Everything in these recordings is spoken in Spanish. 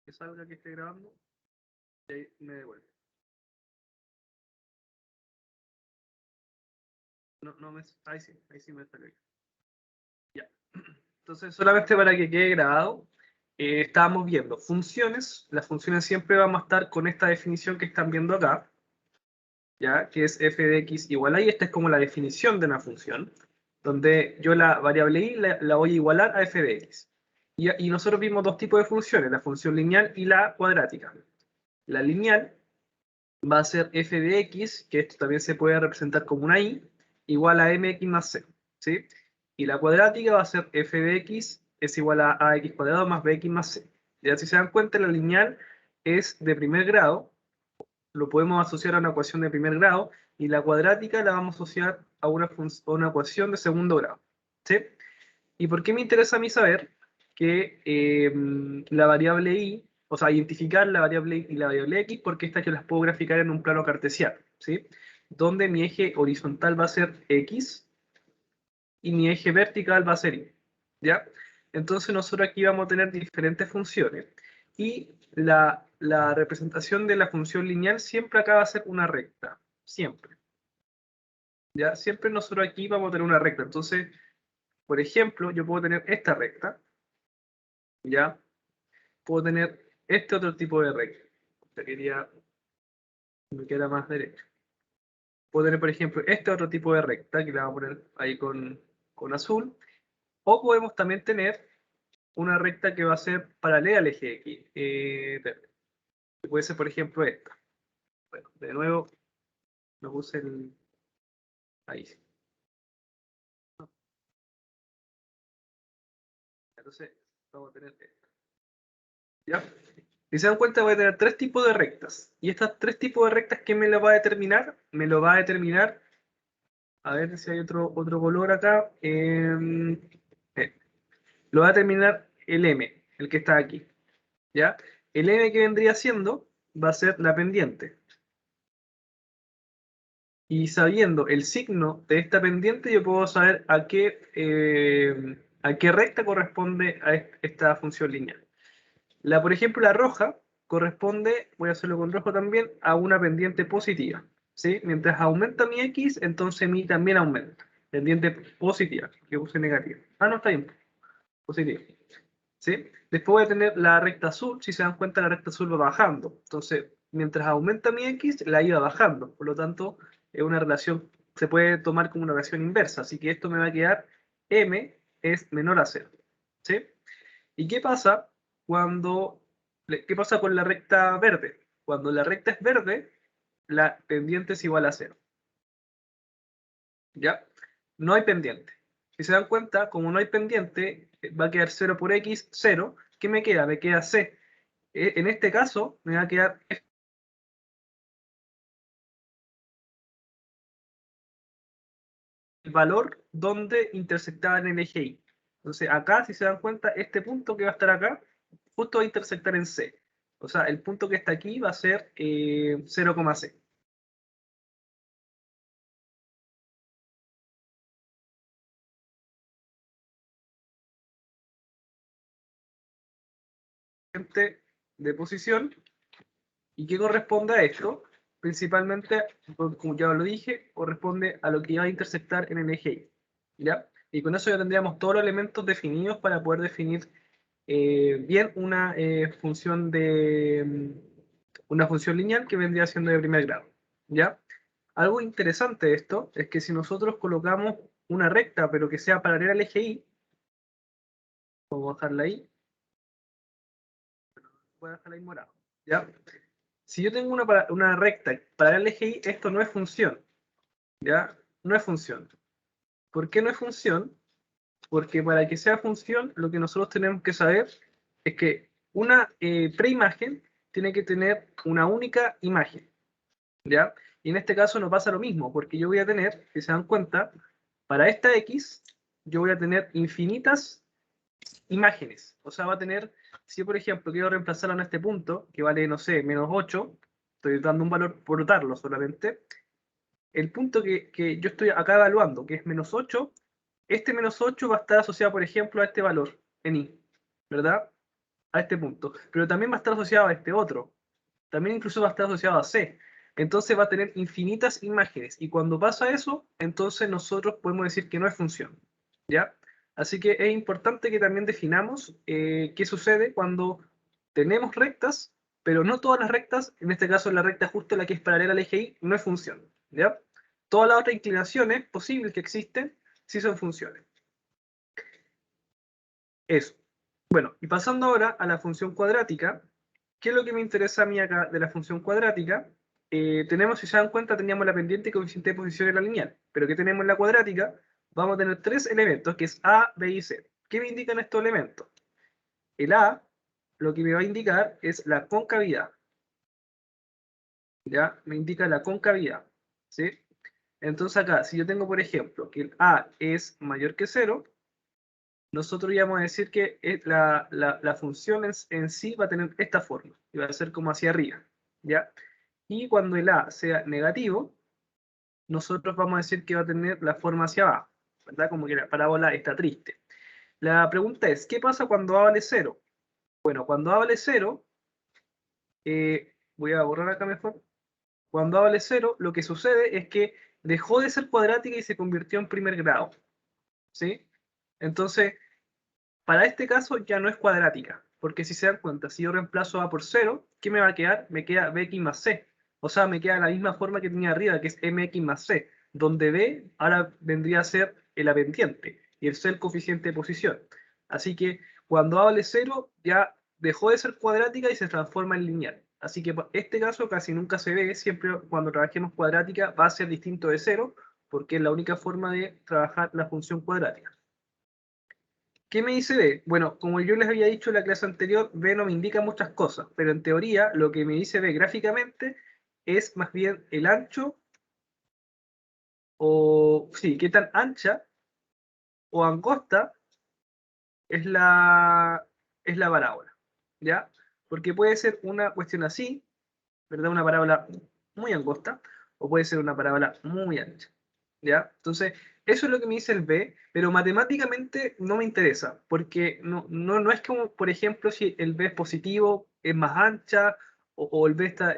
que salga que esté grabando y ahí me devuelve. Ahí sí me salió. Ya. Entonces, solamente para que quede grabado, estábamos viendo funciones. Las funciones siempre vamos a estar con esta definición que están viendo acá, ¿ya? Que es f de x igual a y. Esta es como la definición de una función, donde yo la variable y la voy a igualar a f de x. Y nosotros vimos dos tipos de funciones, la función lineal y la cuadrática. La lineal va a ser f de x, que esto también se puede representar como una y, igual a mx más c, ¿sí? Y la cuadrática va a ser f de x es igual a ax cuadrado más bx más c. Ya si se dan cuenta, la lineal es de primer grado, lo podemos asociar a una ecuación de primer grado, y la cuadrática la vamos a asociar a una ecuación de segundo grado, ¿sí? ¿Y por qué me interesa a mí saber que la variable y, o sea, identificar la variable y la variable x, porque estas yo las puedo graficar en un plano cartesiano, ¿sí? Donde mi eje horizontal va a ser x y mi eje vertical va a ser y, ¿ya? Entonces nosotros aquí vamos a tener diferentes funciones y la representación de la función lineal siempre acá va a ser una recta, siempre, ¿ya? Siempre nosotros aquí vamos a tener una recta. Entonces, por ejemplo, yo puedo tener esta recta, ¿ya? Puedo tener este otro tipo de recta. Me queda más derecho. Puedo tener, por ejemplo, este otro tipo de recta, que la vamos a poner ahí con azul. O podemos también tener una recta que va a ser paralela al eje X, verde. Puede ser, por ejemplo, esta. Bueno, de nuevo, me puse el... Ahí sí. Entonces, vamos a tener esta. ¿Ya? Si se dan cuenta, voy a tener tres tipos de rectas. Y estas tres tipos de rectas, ¿qué me lo va a determinar? Me lo va a determinar, a ver si hay otro color acá. Lo va a determinar el m, el que está aquí. ¿Ya? El m que vendría siendo va a ser la pendiente. Y sabiendo el signo de esta pendiente, yo puedo saber a qué recta corresponde a esta función lineal. Por ejemplo, la roja corresponde, voy a hacerlo con rojo también, a una pendiente positiva, ¿sí? Mientras aumenta mi x, entonces mi también aumenta. Pendiente positiva, que puse negativa. Ah, no, está bien, positiva. ¿Sí? Después voy a tener la recta azul. Si se dan cuenta, la recta azul va bajando. Entonces, mientras aumenta mi x, la iba bajando. Por lo tanto, es una relación, se puede tomar como una relación inversa. Así que esto me va a quedar m es menor a 0. ¿Sí? ¿Y qué pasa con la recta verde? Cuando la recta es verde, la pendiente es igual a 0. ¿Ya? No hay pendiente. Si se dan cuenta, como no hay pendiente, va a quedar 0 por x, 0. ¿Qué me queda? Me queda c. En este caso, me va a quedar el valor donde intersectaba en el eje y. Entonces, acá, si se dan cuenta, este punto que va a estar acá, justo va a intersectar en c. O sea, el punto que está aquí va a ser 0,c. De posición. ¿Y qué corresponde a esto? Principalmente, como ya lo dije, corresponde a lo que va a intersectar en el eje Y, ¿ya? Y con eso ya tendríamos todos los elementos definidos para poder definir bien una función lineal que vendría siendo de primer grado, ¿ya? Algo interesante de esto es que si nosotros colocamos una recta, pero que sea paralela al eje Y, vamos a dejarla ahí, voy a dejarla ahí morado, ¿ya? Si yo tengo una recta paralela al eje Y, esto no es función, ¿ya? No es función. ¿Por qué no es función? Porque para que sea función, lo que nosotros tenemos que saber es que una preimagen tiene que tener una única imagen, ¿ya? Y en este caso no pasa lo mismo, porque yo voy a tener, si se dan cuenta, para esta X, yo voy a tener infinitas imágenes. O sea, va a tener, si yo por ejemplo quiero reemplazarlo en este punto, que vale, no sé, menos 8, estoy dando un valor por darlo solamente, el punto que yo estoy acá evaluando, que es menos 8, este menos 8 va a estar asociado, por ejemplo, a este valor en y, ¿verdad? a este punto, pero también va a estar asociado a este otro. También incluso va a estar asociado a C. Entonces va a tener infinitas imágenes. Y cuando pasa eso, entonces nosotros podemos decir que no es función. ¿Ya? Así que es importante que también definamos qué sucede cuando tenemos rectas, pero no todas las rectas, en este caso la recta justo la que es paralela al eje Y, no es función. ¿Ya? Todas las otras inclinaciones posibles que existen sí son funciones. Eso. Bueno, y pasando ahora a la función cuadrática, ¿qué es lo que me interesa a mí acá de la función cuadrática? Tenemos, si se dan cuenta, teníamos la pendiente y coeficiente de posición en la lineal, pero ¿qué tenemos en la cuadrática? Vamos a tener tres elementos, que es A, B y C. ¿Qué me indican estos elementos? El A, lo que me va a indicar es la concavidad. ¿Ya? Me indica la concavidad. ¿Sí? Entonces acá, si yo tengo, por ejemplo, que el A es mayor que 0, nosotros íbamos a decir que la función en sí va a tener esta forma, y va a ser como hacia arriba, ¿ya? Y cuando el A sea negativo, nosotros vamos a decir que va a tener la forma hacia abajo, ¿verdad? Como que la parábola está triste. La pregunta es, ¿qué pasa cuando A vale 0? Bueno, cuando A vale 0, voy a borrar acá mejor. Cuando A vale 0, lo que sucede es que dejó de ser cuadrática y se convirtió en primer grado, ¿sí? Entonces, para este caso ya no es cuadrática, porque si se dan cuenta, si yo reemplazo A por 0, ¿qué me va a quedar? Me queda Bx más C. O sea, me queda la misma forma que tenía arriba, que es Mx más C, donde B ahora vendría a ser la pendiente y el C el coeficiente de posición. Así que cuando A vale 0, ya dejó de ser cuadrática y se transforma en lineal. Así que este caso casi nunca se ve, siempre cuando trabajemos cuadrática va a ser distinto de 0, porque es la única forma de trabajar la función cuadrática. ¿Qué me dice B? Bueno, como yo les había dicho en la clase anterior, B no me indica muchas cosas, pero en teoría lo que me dice B gráficamente es más bien el ancho, o sí, qué tan ancha o angosta es la parábola, ¿ya? Porque puede ser una cuestión así, ¿verdad? Una parábola muy angosta, o puede ser una parábola muy ancha, ¿ya? Entonces, eso es lo que me dice el B, pero matemáticamente no me interesa, porque no es como, por ejemplo, si el B es positivo, es más ancha, o el B está...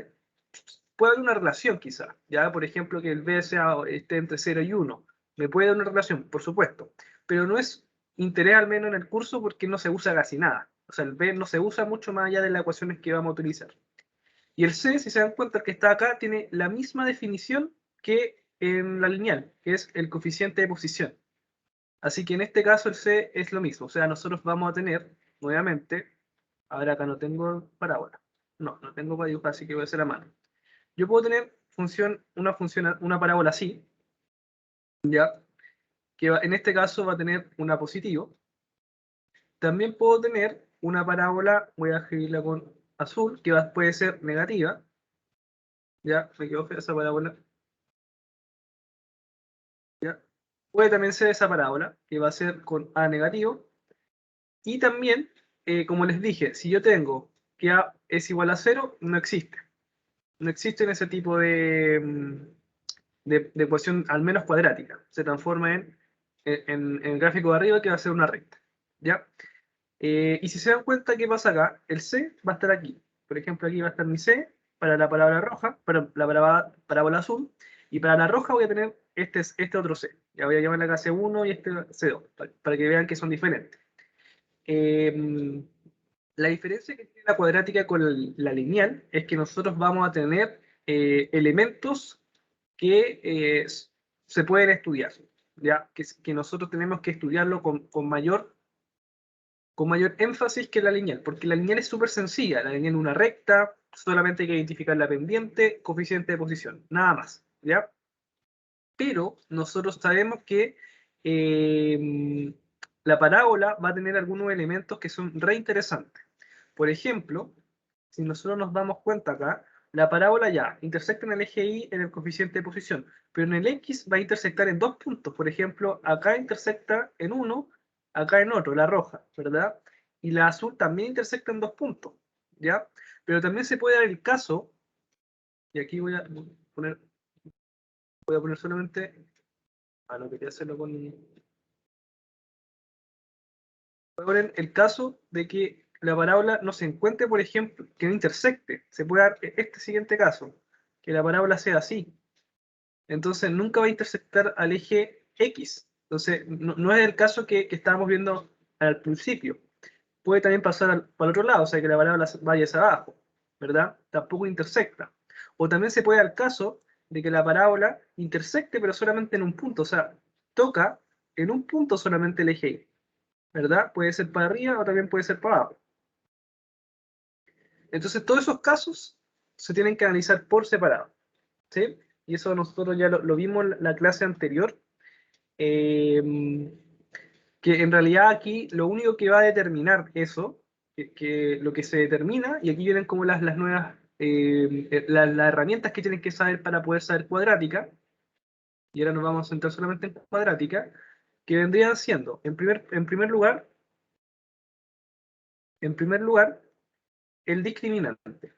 Puede haber una relación quizá, ¿ya? Por ejemplo, que el B esté entre 0 y 1. Me puede dar una relación, por supuesto, pero no es interés al menos en el curso porque no se usa casi nada. O sea, el B no se usa mucho más allá de las ecuaciones que vamos a utilizar. Y el C, si se dan cuenta, el que está acá tiene la misma definición que en la lineal, que es el coeficiente de posición. Así que en este caso el C es lo mismo. O sea, nosotros vamos a tener, nuevamente, ahora acá no tengo parábola. No tengo para dibujar, así que voy a hacer a mano. Yo puedo tener una parábola así, ¿ya? Que en este caso va a tener una positivo. También puedo tener una parábola, voy a escribirla con azul, que puede ser negativa. Ya, me quedó fea esa parábola. ¿Ya? Puede también ser esa parábola, que va a ser con A negativo. Y también, como les dije, si yo tengo que A es igual a 0, no existe. No existe en ese tipo de ecuación, al menos cuadrática. Se transforma en el gráfico de arriba, que va a ser una recta. ¿Ya? Y si se dan cuenta, ¿qué pasa acá? El C va a estar aquí. Por ejemplo, aquí va a estar mi C para la palabra roja, para la parábola azul. Y para la roja voy a tener este otro C. Ya voy a llamarle acá C1 y este C2, para que vean que son diferentes. Eh, la diferencia que tiene la cuadrática con la lineal es que nosotros vamos a tener elementos que se pueden estudiar, ¿ya? Que nosotros tenemos que estudiarlo con mayor énfasis que la lineal, porque la lineal es súper sencilla. La lineal es una recta, solamente hay que identificar la pendiente, coeficiente de posición, nada más, ¿ya? Pero nosotros sabemos que la parábola va a tener algunos elementos que son re interesantes. Por ejemplo, si nosotros nos damos cuenta acá, la parábola ya intersecta en el eje Y en el coeficiente de posición, pero en el X va a intersectar en dos puntos. Por ejemplo, acá intersecta en uno, acá en otro, la roja, ¿verdad? Y la azul también intersecta en dos puntos, ¿ya? Pero también se puede dar el caso, y aquí voy a poner solamente, no quería hacerlo con... Voy a poner el caso de que la parábola no se encuentre, por ejemplo, que no intersecte. Se puede dar este siguiente caso, que la parábola sea así. Entonces nunca va a intersectar al eje X. Entonces no es el caso que estábamos viendo al principio. Puede también pasar para el otro lado, o sea, que la parábola vaya hacia abajo, ¿verdad? Tampoco intersecta. O también se puede dar el caso de que la parábola intersecte, pero solamente en un punto, o sea, toca en un punto solamente el eje Y, ¿verdad? Puede ser para arriba o también puede ser para abajo. Entonces, todos esos casos se tienen que analizar por separado, ¿sí? Y eso nosotros ya lo vimos en la clase anterior, que en realidad aquí lo único que va a determinar eso, que lo que se determina, y aquí vienen como las nuevas, las herramientas que tienen que saber para poder saber cuadrática, y ahora nos vamos a centrar solamente en cuadrática, que vendrían siendo, en primer lugar, el discriminante.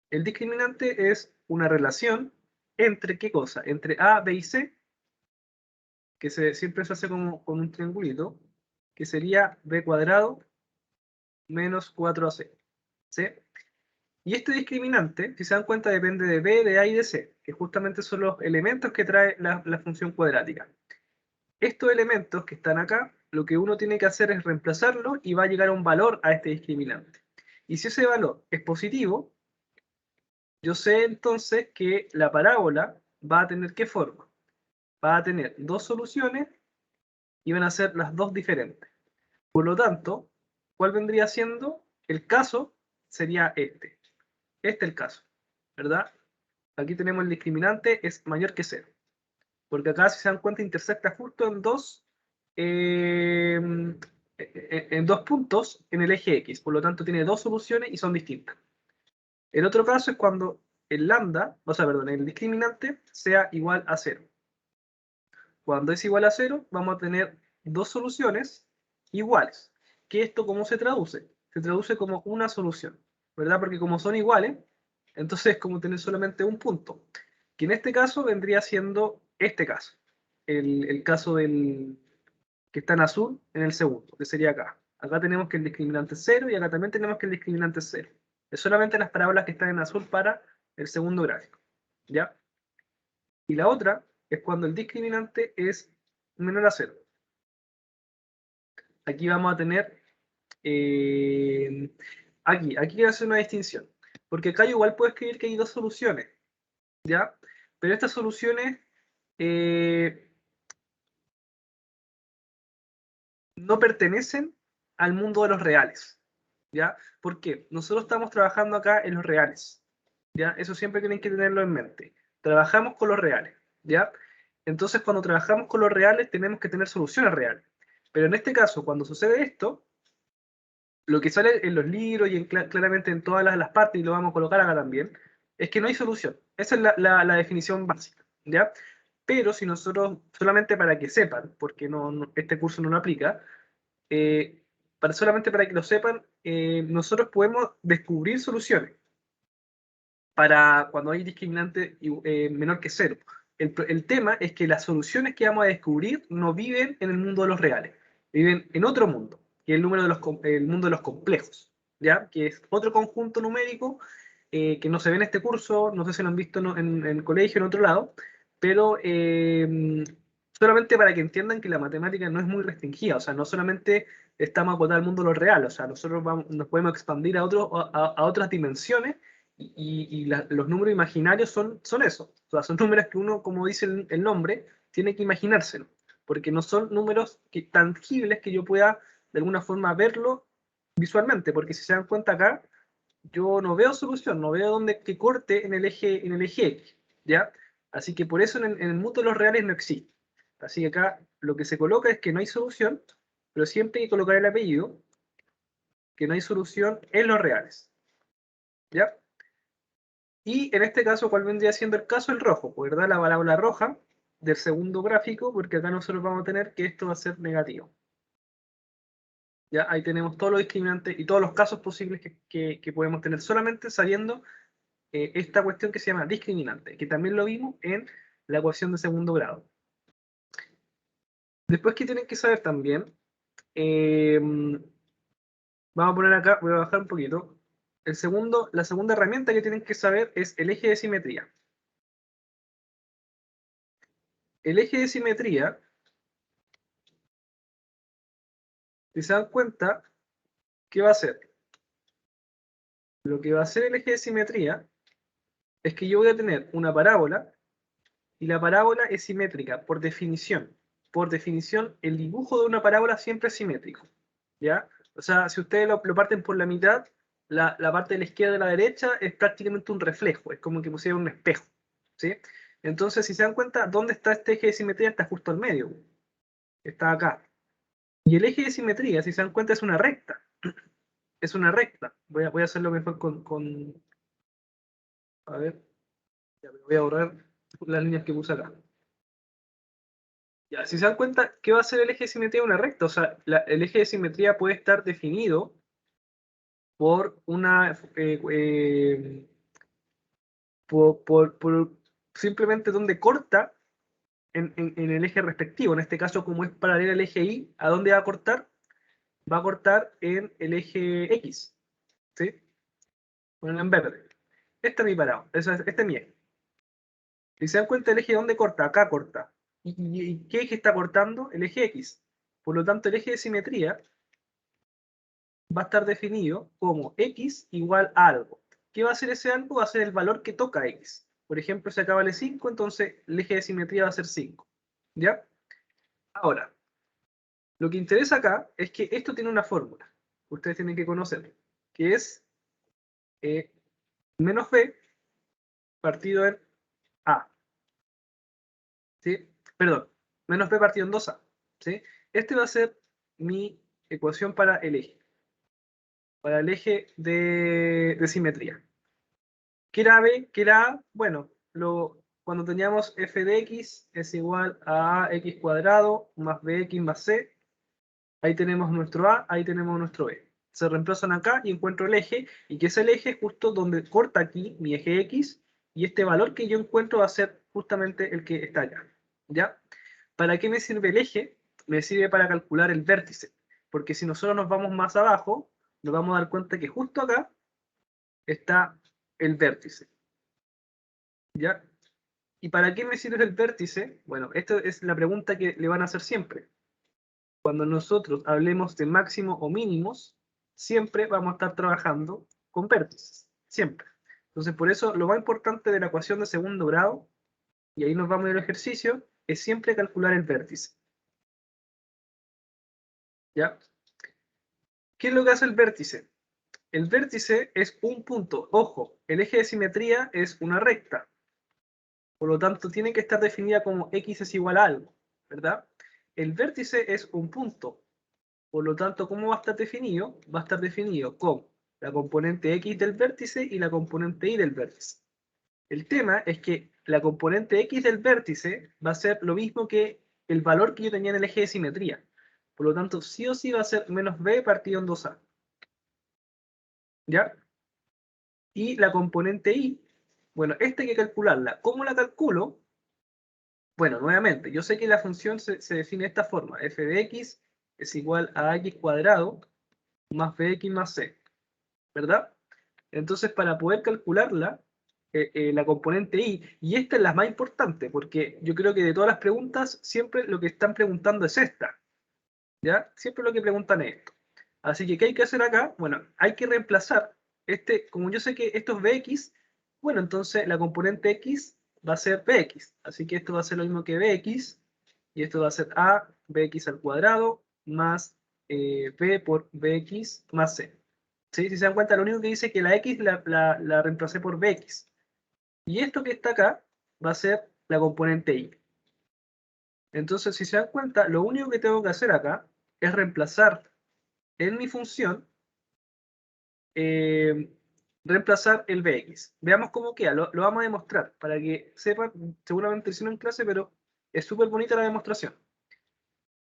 El discriminante es una relación entre, ¿qué cosa? Entre A, B y C, que siempre se hace como con un triangulito, que sería B cuadrado menos 4AC. ¿Sí? Y este discriminante, si se dan cuenta, depende de B, de A y de C, que justamente son los elementos que trae la función cuadrática. Estos elementos que están acá, lo que uno tiene que hacer es reemplazarlo y va a llegar a un valor a este discriminante. Y si ese valor es positivo, yo sé entonces que la parábola va a tener ¿qué forma? Va a tener dos soluciones y van a ser las dos diferentes. Por lo tanto, ¿cuál vendría siendo? El caso sería este. Este es el caso, ¿verdad? Aquí tenemos el discriminante es mayor que 0. Porque acá, si se dan cuenta, intersecta justo en dos puntos en el eje X. Por lo tanto, tiene dos soluciones y son distintas. El otro caso es cuando el lambda, o sea, perdón, el discriminante sea igual a 0. Cuando es igual a 0, vamos a tener dos soluciones iguales. ¿Qué esto cómo se traduce? Se traduce como una solución, ¿verdad? Porque como son iguales, entonces es como tener solamente un punto. Que en este caso vendría siendo este caso. El caso del que está en azul en el segundo, que sería acá. Acá tenemos que el discriminante es 0 y acá también tenemos que el discriminante es 0. Es solamente las parábolas que están en azul para el segundo gráfico. ¿Ya? Y la otra es cuando el discriminante es menor a 0. Aquí vamos a tener, aquí quiero hacer una distinción, porque acá yo igual puedo escribir que hay dos soluciones, ¿ya? Pero estas soluciones no pertenecen al mundo de los reales, ¿ya? ¿Por qué? Nosotros estamos trabajando acá en los reales, ¿ya? Eso siempre tienen que tenerlo en mente. Trabajamos con los reales, ¿ya? Entonces, cuando trabajamos con los reales, tenemos que tener soluciones reales. Pero en este caso, cuando sucede esto, lo que sale en los libros y claramente en todas las partes, y lo vamos a colocar acá también, es que no hay solución. Esa es la definición básica, ¿ya? Pero si nosotros, solamente para que sepan, porque este curso no lo aplica, solamente para que lo sepan, nosotros podemos descubrir soluciones para cuando hay discriminante menor que 0. El tema es que las soluciones que vamos a descubrir no viven en el mundo de los reales, viven en otro mundo, que es el mundo de los complejos, ¿ya? Que es otro conjunto numérico que no se ve en este curso, no sé si lo han visto en el colegio, en otro lado, pero solamente para que entiendan que la matemática no es muy restringida, o sea, no solamente estamos acotados al mundo de los reales, o sea, nosotros nos podemos expandir a otras dimensiones y los números imaginarios son eso. O sea, son números que uno, como dice el nombre, tiene que imaginárselo. Porque no son números tangibles que yo pueda de alguna forma verlo visualmente. Porque si se dan cuenta acá, yo no veo solución, no veo dónde que corte en el eje X. ¿Ya? Así que por eso en el mundo de los reales no existe. Así que acá lo que se coloca es que no hay solución, pero siempre hay que colocar el apellido, que no hay solución en los reales. ¿Ya? Y en este caso, ¿cuál vendría siendo el caso? El rojo, pues, ¿verdad? La parábola roja del segundo gráfico, porque acá nosotros vamos a tener que esto va a ser negativo. Ya ahí tenemos todos los discriminantes y todos los casos posibles que podemos tener solamente sabiendo esta cuestión que se llama discriminante, que también lo vimos en la ecuación de segundo grado. Después que tienen que saber también, Vamos a poner acá, voy a bajar un poquito. La segunda herramienta que tienen que saber es el eje de simetría. El eje de simetría, si se dan cuenta, ¿qué va a hacer? Lo que va a hacer el eje de simetría es que yo voy a tener una parábola y la parábola es simétrica por definición. Por definición, el dibujo de una parábola siempre es simétrico. ¿Ya? O sea, si ustedes lo parten por la mitad, la parte de la izquierda y de la derecha es prácticamente un reflejo, es como que pusieran un espejo. ¿Sí? Entonces, si se dan cuenta, ¿dónde está este eje de simetría? Está justo al medio. Está acá. Y el eje de simetría, si se dan cuenta, es una recta. Es una recta. Voy a hacerlo mejor con. A ver, ya, voy a borrar las líneas que puse acá. Ya, si se dan cuenta, ¿qué va a ser el eje de simetría de una recta? O sea, el eje de simetría puede estar definido por una por simplemente donde corta en el eje respectivo. En este caso, como es paralela al eje Y, ¿a dónde va a cortar? Va a cortar en el eje X. ¿Sí? Bueno, en verde. Este es mi parado. Este es mi eje. Si se dan cuenta, el eje ¿dónde corta? Acá corta. ¿Y qué eje está cortando? El eje X. Por lo tanto, el eje de simetría va a estar definido como X igual a algo. ¿Qué va a ser ese algo? Va a ser el valor que toca X. Por ejemplo, si acá vale 5, entonces el eje de simetría va a ser 5. ¿Ya? Ahora, lo que interesa acá es que esto tiene una fórmula que ustedes tienen que conocer, que es eh, menos b partido en a. ¿Sí? Perdón, menos b partido en 2a. ¿Sí? Este va a ser mi ecuación para el eje de simetría. ¿Qué era b? ¿Qué era a? Bueno, cuando teníamos f de x es igual a x cuadrado más bx más c. Ahí tenemos nuestro A, ahí tenemos nuestro B. Se reemplazan acá y encuentro el eje, y que es el eje justo donde corta aquí mi eje X, y este valor que yo encuentro va a ser justamente el que está acá. ¿Ya? ¿Para qué me sirve el eje? Me sirve para calcular el vértice, porque si nosotros nos vamos más abajo, nos vamos a dar cuenta que justo acá está el vértice. ¿Ya? ¿Y para qué me sirve el vértice? Bueno, esta es la pregunta que le van a hacer siempre. Cuando nosotros hablemos de máximo o mínimos, siempre vamos a estar trabajando con vértices, siempre. Entonces, por eso lo más importante de la ecuación de segundo grado, y ahí nos vamos al ejercicio, es siempre calcular el vértice. ¿Ya? ¿Qué es lo que hace el vértice? El vértice es un punto. Ojo, el eje de simetría es una recta. Por lo tanto, tiene que estar definida como x es igual a algo, ¿verdad? El vértice es un punto. Por lo tanto, ¿cómo va a estar definido? Va a estar definido con la componente X del vértice y la componente Y del vértice. El tema es que la componente X del vértice va a ser lo mismo que el valor que yo tenía en el eje de simetría. Por lo tanto, sí o sí va a ser menos b partido en 2a. ¿Ya? Y la componente Y, bueno, esta hay que calcularla. ¿Cómo la calculo? Bueno, nuevamente, yo sé que la función se define de esta forma. F de x es igual a x cuadrado más bx más c. ¿Verdad? Entonces, para poder calcularla, la componente y esta es la más importante, porque yo creo que de todas las preguntas, siempre lo que están preguntando es esta, ¿ya? Siempre lo que preguntan es esto. Así que, ¿qué hay que hacer acá? Bueno, hay que reemplazar como yo sé que esto es bx, bueno, entonces la componente x va a ser bx, así que esto va a ser lo mismo que bx, y esto va a ser a bx al cuadrado más b por bx más c. ¿Sí? Si se dan cuenta, lo único que dice es que la x la reemplacé por bx. Y esto que está acá va a ser la componente y. Entonces, si se dan cuenta, lo único que tengo que hacer acá es reemplazar en mi función, eh, reemplazar el bx. Veamos cómo queda, lo vamos a demostrar, para que sepan, seguramente lo hicieron en clase, pero es súper bonita la demostración.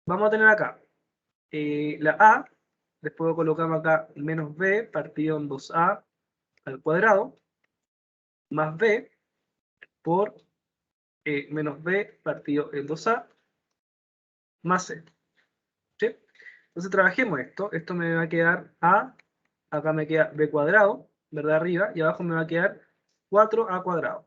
Vamos a tener acá la a, después colocamos acá menos b partido en 2a al cuadrado, más b por menos b partido en 2a más c. ¿Sí? Entonces trabajemos esto. Esto me va a quedar A, acá me queda B cuadrado, ¿verdad? Arriba, y abajo me va a quedar 4A cuadrado.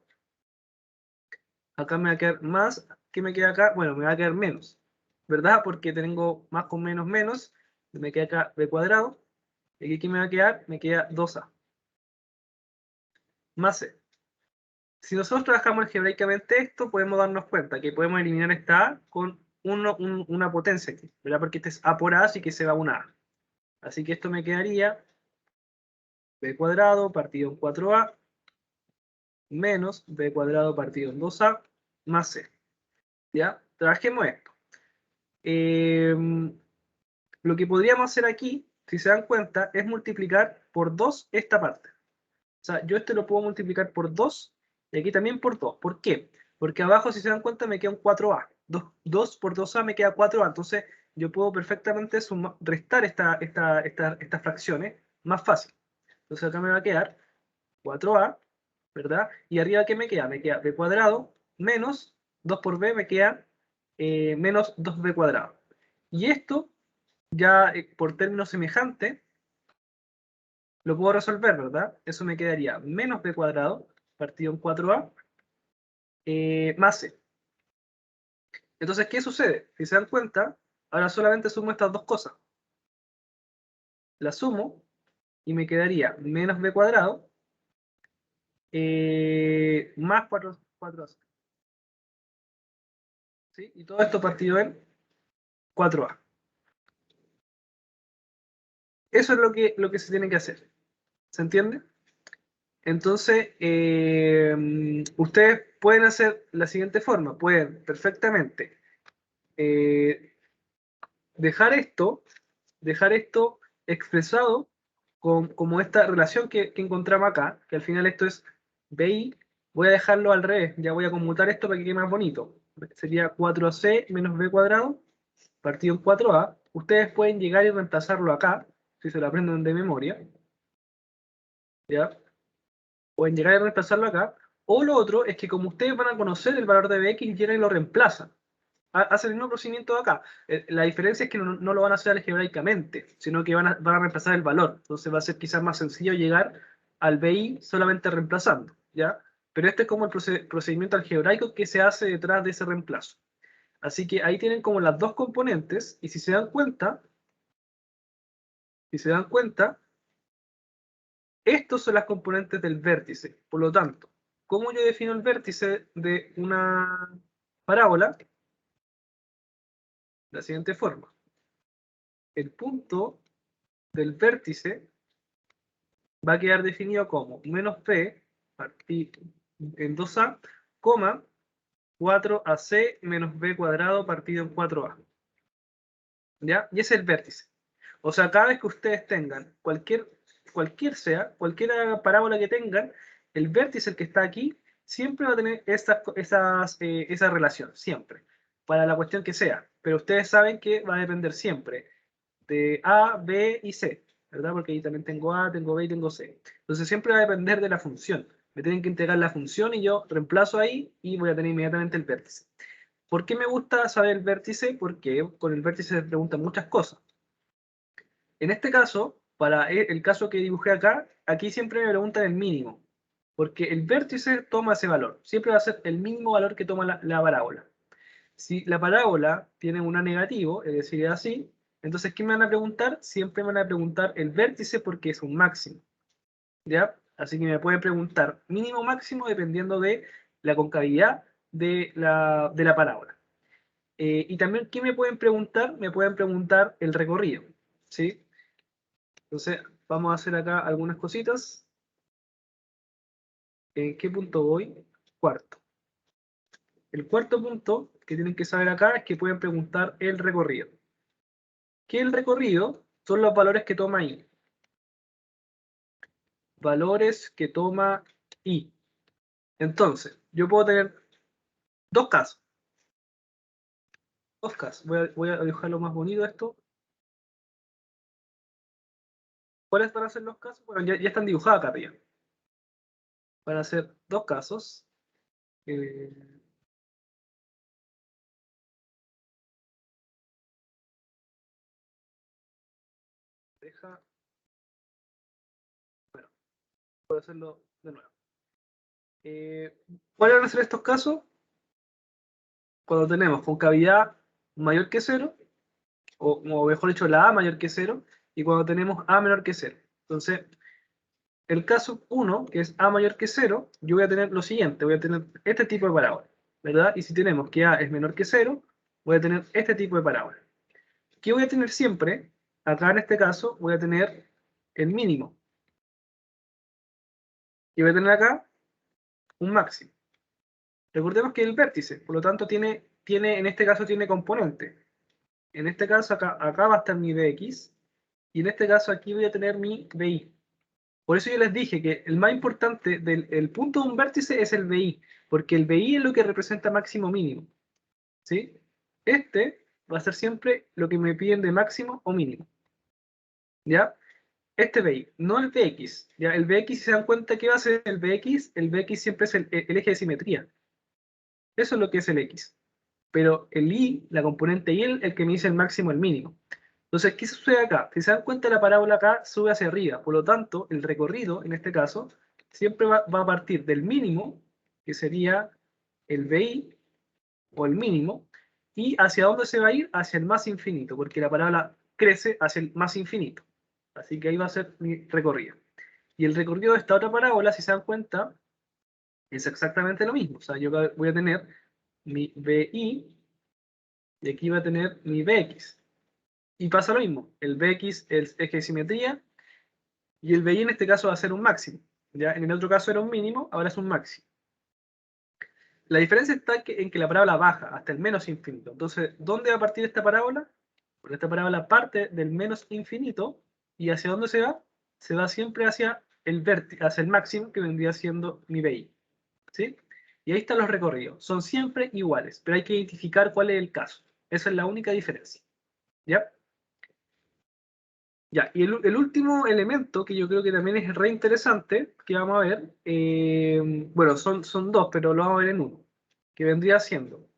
Acá me va a quedar más, ¿qué me queda acá? Bueno, me va a quedar menos, ¿verdad? Porque tengo más con menos menos, me queda acá B cuadrado, y aquí ¿qué me va a quedar? Me queda 2A, más C. Si nosotros trabajamos algebraicamente esto, podemos darnos cuenta que podemos eliminar esta A con una potencia aquí, ¿verdad? Porque este es A por A, así que se va una A. Así que esto me quedaría B cuadrado partido en 4A menos B cuadrado partido en 2A más C. ¿Ya? Trabajemos esto. Lo que podríamos hacer aquí, si se dan cuenta, es multiplicar por 2 esta parte. O sea, yo este lo puedo multiplicar por 2 y aquí también por 2. ¿Por qué? Porque abajo, si se dan cuenta, me queda un 4A. 2 por 2A me queda 4A. Entonces, yo puedo perfectamente restar estas fracciones más fácil. Entonces, acá me va a quedar 4A, ¿verdad? Y arriba, ¿qué me queda? Me queda B cuadrado menos 2 por B me queda menos 2B cuadrado. Y esto, ya por término semejante, lo puedo resolver, ¿verdad? Eso me quedaría menos B cuadrado partido en 4A más C. Entonces, ¿qué sucede? Si se dan cuenta, ahora solamente sumo estas dos cosas. Las sumo y me quedaría menos B cuadrado más 4A. ¿Sí? Y todo esto partido en 4A. Eso es lo que se tiene que hacer. ¿Se entiende? Entonces, ustedes pueden hacer la siguiente forma. Pueden perfectamente eh, dejar esto expresado como esta relación que encontramos acá, que al final esto es BI. Voy a dejarlo al revés. Ya voy a conmutar esto para que quede más bonito. Sería 4AC menos B cuadrado partido en 4A. Ustedes pueden llegar y reemplazarlo acá, si se lo aprenden de memoria. ¿Ya? Pueden llegar y reemplazarlo acá. O lo otro es que como ustedes van a conocer el valor de Bx, llegan y lo reemplazan. Hacen el mismo procedimiento de acá. La diferencia es que no lo van a hacer algebraicamente, sino que van a reemplazar el valor. Entonces va a ser quizás más sencillo llegar al BI solamente reemplazando, ¿ya? Pero este es como el procedimiento algebraico que se hace detrás de ese reemplazo. Así que ahí tienen como las dos componentes, y si se dan cuenta, estos son las componentes del vértice. Por lo tanto, ¿cómo yo defino el vértice de una parábola? De la siguiente forma. El punto del vértice va a quedar definido como menos P partido en 2A, coma 4AC menos B cuadrado partido en 4A. ¿Ya? Y ese es el vértice. O sea, cada vez que ustedes tengan cualquier parábola que tengan, el vértice, el que está aquí, siempre va a tener esa relación, siempre, para la cuestión que sea. Pero ustedes saben que va a depender siempre de A, B y C, ¿verdad? Porque ahí también tengo A, tengo B y tengo C. Entonces siempre va a depender de la función. Me tienen que integrar la función y yo reemplazo ahí y voy a tener inmediatamente el vértice. ¿Por qué me gusta saber el vértice? Porque con el vértice se preguntan muchas cosas. En este caso, para el caso que dibujé acá, aquí siempre me preguntan el mínimo, porque el vértice toma ese valor. Siempre va a ser el mismo valor que toma la parábola. Si la parábola tiene una negativo, es decir, es así, entonces, ¿qué me van a preguntar? Siempre me van a preguntar el vértice porque es un máximo. ¿Ya? Así que me pueden preguntar mínimo o máximo dependiendo de la concavidad de la parábola. Y también, ¿qué me pueden preguntar? Me pueden preguntar el recorrido. ¿Sí? Entonces, vamos a hacer acá algunas cositas. ¿En qué punto voy? Cuarto. El cuarto punto que tienen que saber acá es que pueden preguntar el recorrido. ¿Qué es el recorrido? Son los valores que toma I. Valores que toma I. Entonces, yo puedo tener dos casos. Dos casos. Voy a dejarlo más bonito esto. ¿Cuáles van a ser los casos? Bueno, ya están dibujados acá arriba. Van a ser dos casos. Eh, Voy a hacerlo de nuevo. ¿Cuáles van a ser estos casos? Cuando tenemos concavidad mayor que 0, o mejor dicho, la A mayor que 0, y cuando tenemos A menor que 0. Entonces, el caso 1, que es A mayor que 0, yo voy a tener lo siguiente, voy a tener este tipo de parábola, ¿verdad? Y si tenemos que A es menor que 0, voy a tener este tipo de parábola. ¿Qué voy a tener siempre? Acá en este caso voy a tener el mínimo. Y voy a tener acá un máximo. Recordemos que el vértice, por lo tanto, en este caso tiene componente. En este caso acá va a estar mi Bx, y en este caso aquí voy a tener mi Bi. Por eso yo les dije que el más importante del punto de un vértice es el BI, porque el BI es lo que representa máximo mínimo. ¿Sí? Este va a ser siempre lo que me piden de máximo o mínimo. ¿Ya? Este BI, no el Bx. ¿Ya? El Bx, si se dan cuenta, ¿qué va a ser el Bx siempre es el eje de simetría. Eso es lo que es el X. Pero el Y, la componente Y, el que me dice el máximo, el mínimo. Entonces, ¿qué sucede acá? Si se dan cuenta, la parábola acá sube hacia arriba. Por lo tanto, el recorrido, en este caso, siempre va a partir del mínimo, que sería el BI, o el mínimo, y ¿hacia dónde se va a ir? Hacia el más infinito, porque la parábola crece hacia el más infinito. Así que ahí va a ser mi recorrido. Y el recorrido de esta otra parábola, si se dan cuenta, es exactamente lo mismo. O sea, yo voy a tener mi BI, y aquí va a tener mi Bx. Y pasa lo mismo, el Bx es eje de simetría, y el BI en este caso va a ser un máximo. ¿Ya? En el otro caso era un mínimo, ahora es un máximo. La diferencia está en que la parábola baja hasta el menos infinito. Entonces, ¿dónde va a partir esta parábola? Porque esta parábola parte del menos infinito, ¿y hacia dónde se va? Se va siempre hacia hacia el máximo, que vendría siendo mi BI. ¿Sí? Y ahí están los recorridos. Son siempre iguales, pero hay que identificar cuál es el caso. Esa es la única diferencia. ¿Ya? Ya, y el último elemento que yo creo que también es re interesante, que vamos a ver, bueno, son dos, pero lo vamos a ver en uno, que vendría siendo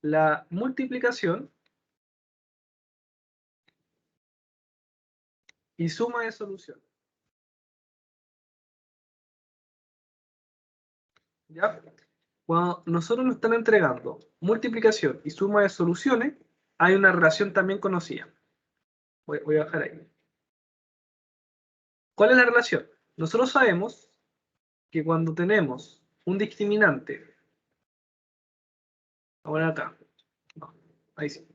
la multiplicación y suma de soluciones. ¿Ya? Cuando nosotros nos están entregando multiplicación y suma de soluciones, hay una relación también conocida. Voy a bajar ahí. ¿Cuál es la relación? Nosotros sabemos que cuando tenemos un discriminante, ahora acá, no, ahí sí.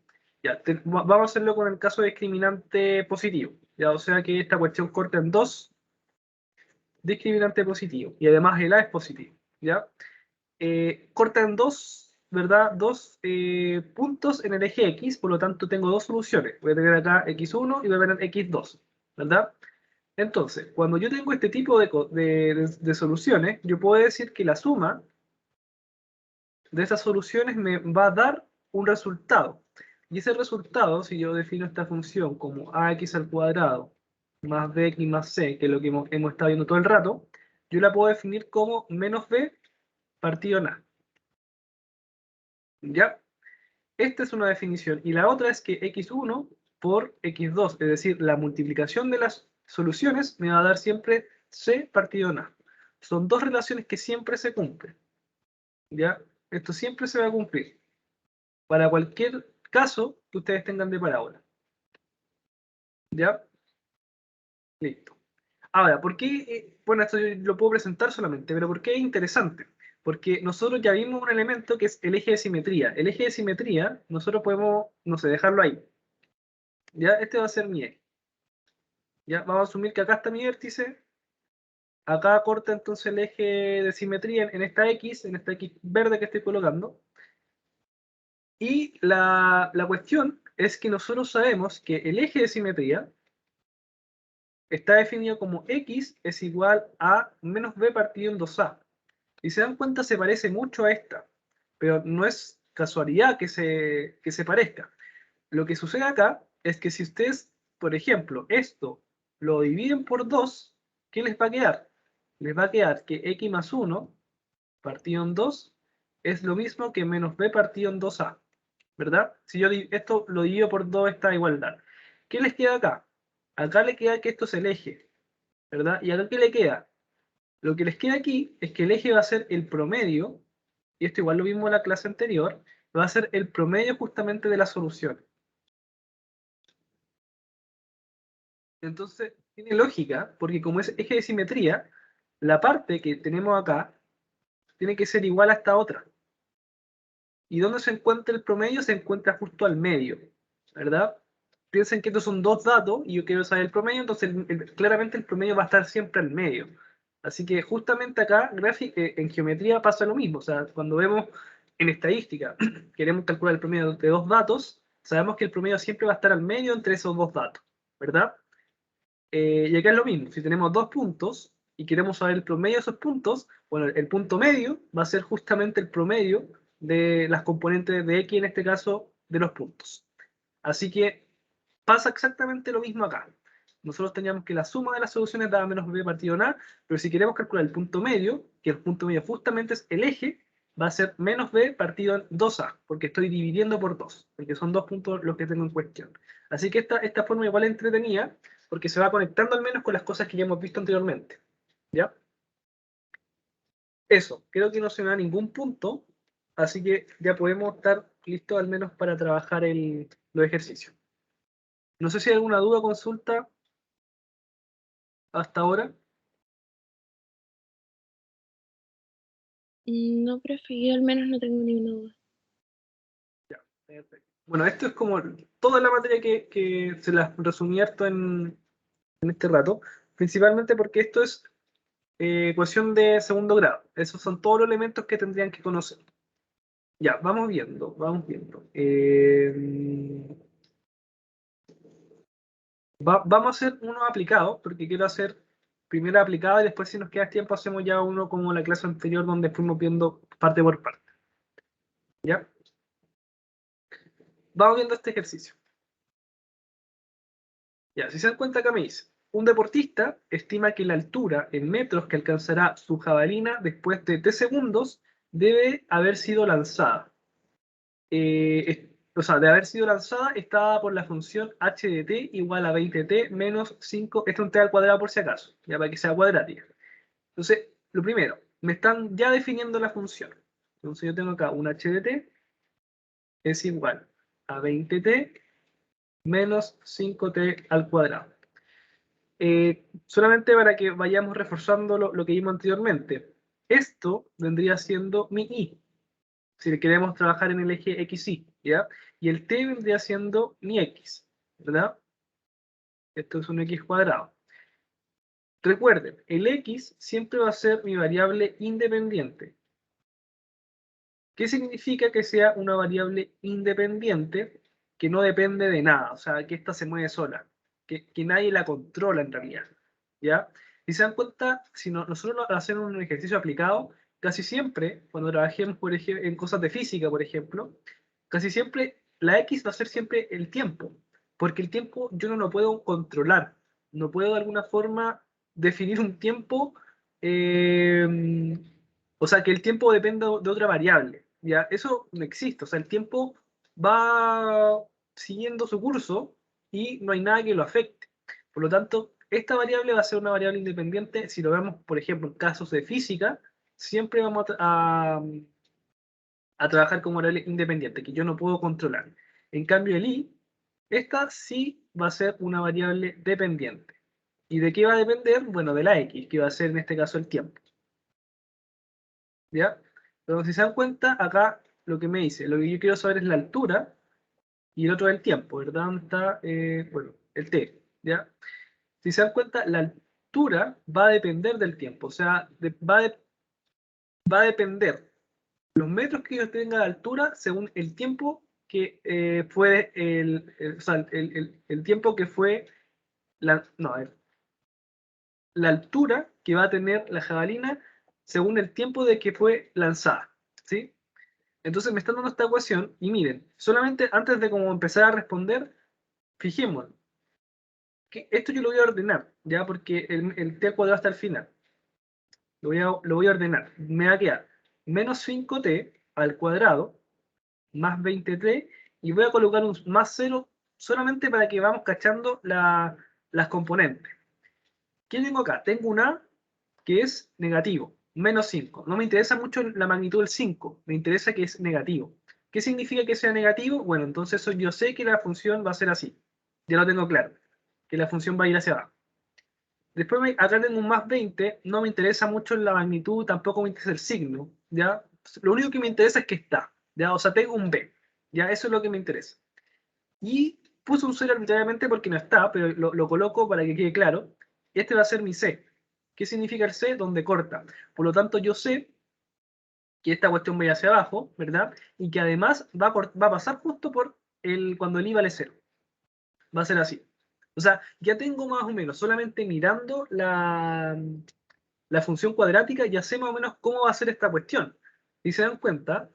Ya, vamos a hacerlo con el caso de discriminante positivo. Ya, o sea que esta cuestión corta en dos, discriminante positivo. Y además el A es positivo. ¿Ya? Corta en dos, ¿verdad? Dos puntos en el eje X, por lo tanto tengo dos soluciones. Voy a tener acá X1 y voy a tener X2, ¿verdad? Entonces, cuando yo tengo este tipo de soluciones, yo puedo decir que la suma de esas soluciones me va a dar un resultado. Y ese resultado, si yo defino esta función como ax al cuadrado más bx más c, que es lo que hemos estado viendo todo el rato, yo la puedo definir como menos b partido en a. ¿Ya? Esta es una definición. Y la otra es que x1 por x2, es decir, la multiplicación de las soluciones me va a dar siempre c partido en a. Son dos relaciones que siempre se cumplen. ¿Ya? Esto siempre se va a cumplir. Para cualquier caso que ustedes tengan de parábola. ¿Ya? Listo. Ahora, ¿por qué? Bueno, esto yo lo puedo presentar solamente, pero ¿por qué es interesante? Porque nosotros ya vimos un elemento que es el eje de simetría. El eje de simetría, nosotros podemos, no sé, dejarlo ahí. ¿Ya? Este va a ser mi eje. ¿Ya? Vamos a asumir que acá está mi vértice. Acá corta entonces el eje de simetría en esta X verde que estoy colocando. Y la cuestión es que nosotros sabemos que el eje de simetría está definido como X es igual a menos B partido en 2A. Y se dan cuenta, se parece mucho a esta, pero no es casualidad que se parezca. Lo que sucede acá es que si ustedes, por ejemplo, esto lo dividen por 2, ¿qué les va a quedar? Les va a quedar que X más 1 partido en 2 es lo mismo que menos B partido en 2A, ¿verdad? Si yo esto lo divido por 2, esta igualdad. ¿Qué les queda acá? Acá le queda que esto es el eje. ¿verdad? ¿Y acá qué le queda? Lo que les queda aquí es que el eje va a ser el promedio, y esto igual lo vimos en la clase anterior, va a ser el promedio justamente de la solución. Entonces, tiene lógica, porque como es eje de simetría, la parte que tenemos acá tiene que ser igual a esta otra. ¿Y dónde se encuentra el promedio? Se encuentra justo al medio, ¿verdad? Piensen que estos son dos datos y yo quiero saber el promedio, entonces claramente el promedio va a estar siempre al medio. Así que justamente acá en geometría pasa lo mismo. O sea, cuando vemos en estadística, queremos calcular el promedio de dos datos, sabemos que el promedio siempre va a estar al medio entre esos dos datos, ¿verdad? Y acá es lo mismo. Si tenemos dos puntos y queremos saber el promedio de esos puntos, bueno, el punto medio va a ser justamente el promedio de las componentes de x, en este caso, de los puntos. Así que pasa exactamente lo mismo acá. Nosotros teníamos que la suma de las soluciones daba menos b partido en a, pero si queremos calcular el punto medio, que el punto medio justamente es el eje, va a ser menos b partido en 2a, porque estoy dividiendo por 2, porque son dos puntos los que tengo en cuestión. Así que esta forma igual es entretenida, porque se va conectando al menos con las cosas que ya hemos visto anteriormente. ¿Ya? Eso, creo que no se me da ningún punto, así que ya podemos estar listos al menos para trabajar los ejercicios. No sé si hay alguna duda o consulta hasta ahora. No, profe, yo al menos no tengo ninguna duda. Perfecto. Bueno, esto es como toda la materia que se las resumí harto en este rato, principalmente porque esto es ecuación de segundo grado. Esos son todos los elementos que tendrían que conocer. Ya, vamos viendo, vamos viendo. Vamos a hacer uno aplicado, porque quiero hacer primero aplicado y después si nos queda tiempo hacemos ya uno como la clase anterior donde fuimos viendo parte por parte. ¿Ya? Vamos viendo este ejercicio. Ya, si se dan cuenta acá me dice, un deportista estima que la altura en metros que alcanzará su jabalina después de 3 segundos debe haber sido lanzada. O sea, de haber sido lanzada está dada por la función h de t igual a 20t menos 5, esto es un t al cuadrado por si acaso, ya para que sea cuadrática. Entonces, lo primero, me están ya definiendo la función. Entonces yo tengo acá un h de t es igual a 20t menos 5t al cuadrado. Solamente para que vayamos reforzando lo que vimos anteriormente. Esto vendría siendo mi i, si queremos trabajar en el eje XY, ¿ya? Y el t vendría siendo mi x, ¿verdad? Esto es un x cuadrado. Recuerden, el x siempre va a ser mi variable independiente. ¿Qué significa que sea una variable independiente que no depende de nada? O sea, que ésta se mueve sola, que nadie la controla en realidad, ¿ya? Si se dan cuenta, si nosotros hacemos un ejercicio aplicado, casi siempre, cuando trabajemos por ejemplo, en cosas de física, por ejemplo, casi siempre la x va a ser siempre el tiempo, porque el tiempo yo no lo puedo controlar, no puedo de alguna forma definir un tiempo, o sea, que el tiempo dependa de otra variable, ¿ya? Eso no existe, o sea, el tiempo va siguiendo su curso y no hay nada que lo afecte. Por lo tanto, esta variable va a ser una variable independiente. Si lo vemos, por ejemplo, en casos de física, siempre vamos a trabajar como variable independiente, que yo no puedo controlar. En cambio, el i, esta sí va a ser una variable dependiente. ¿Y de qué va a depender? Bueno, de la x, que va a ser en este caso el tiempo. ¿Ya? Pero si se dan cuenta, acá lo que me dice, lo que yo quiero saber es la altura y el otro es el tiempo, ¿verdad? ¿Dónde está? Bueno, el t, ¿ya? Si se dan cuenta, la altura va a depender del tiempo, o sea, va a depender los metros que yo tenga de altura según el tiempo que fue o sea, el tiempo que fue no, a ver, la altura que va a tener la jabalina según el tiempo de que fue lanzada, ¿sí? Entonces me están dando esta ecuación y miren, solamente antes de como empezar a responder, fijémonos, que esto yo lo voy a ordenar, ¿ya? Porque el t al cuadrado está al final. Lo voy a ordenar. Me va a quedar menos 5t al cuadrado más 20t y voy a colocar un más 0 solamente para que vamos cachando las componentes. ¿Qué tengo acá? Tengo un A que es negativo, menos 5. No me interesa mucho la magnitud del 5, me interesa que es negativo. ¿Qué significa que sea negativo? Bueno, entonces yo sé que la función va a ser así. Ya lo tengo claro, que la función va a ir hacia abajo. Después acá tengo un más 20, no me interesa mucho la magnitud, tampoco me interesa el signo, ¿ya? Lo único que me interesa es que está, ¿ya? O sea, tengo un B, ¿ya? Eso es lo que me interesa. Y puse un 0 arbitrariamente porque no está, pero lo coloco para que quede claro. Este va a ser mi C. ¿Qué significa el C? Donde corta. Por lo tanto, yo sé que esta cuestión va a ir hacia abajo, ¿verdad? Y que además va a pasar justo por cuando el I vale 0. Va a ser así. O sea, ya tengo más o menos, solamente mirando la función cuadrática, ya sé más o menos cómo va a ser esta cuestión. Si se dan cuenta,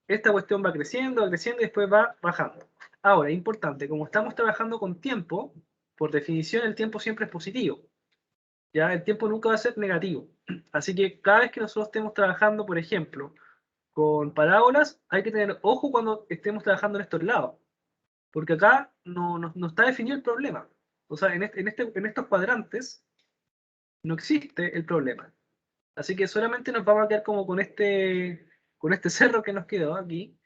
esta cuestión va creciendo y después va bajando. Ahora, importante, como estamos trabajando con tiempo, por definición el tiempo siempre es positivo. ¿Ya? El tiempo nunca va a ser negativo. Así que cada vez que nosotros estemos trabajando, por ejemplo, con parábolas, hay que tener ojo cuando estemos trabajando en estos lados. Porque acá no está definido el problema. O sea, en estos cuadrantes no existe el problema. Así que solamente nos vamos a quedar como con este cerro que nos quedó aquí,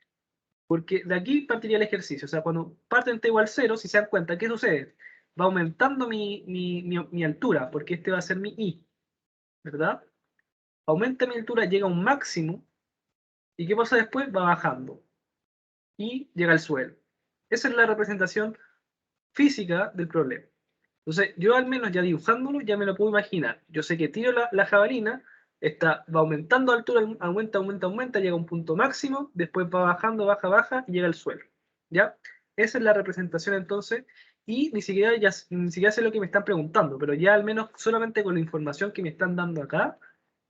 porque de aquí partiría el ejercicio. O sea, cuando parten t igual 0, si se dan cuenta, ¿qué sucede? Va aumentando mi altura, porque este va a ser mi i, ¿verdad? Aumenta mi altura, llega a un máximo, y ¿qué pasa después? Va bajando, y llega al suelo. Esa es la representación física del problema. Entonces, yo al menos ya dibujándolo, ya me lo puedo imaginar. Yo sé que tiro la jabalina, va aumentando de altura, aumenta, llega a un punto máximo, después va bajando, baja, y llega al suelo. ¿Ya? Esa es la representación entonces, y ni siquiera sé lo que me están preguntando, pero ya al menos solamente con la información que me están dando acá,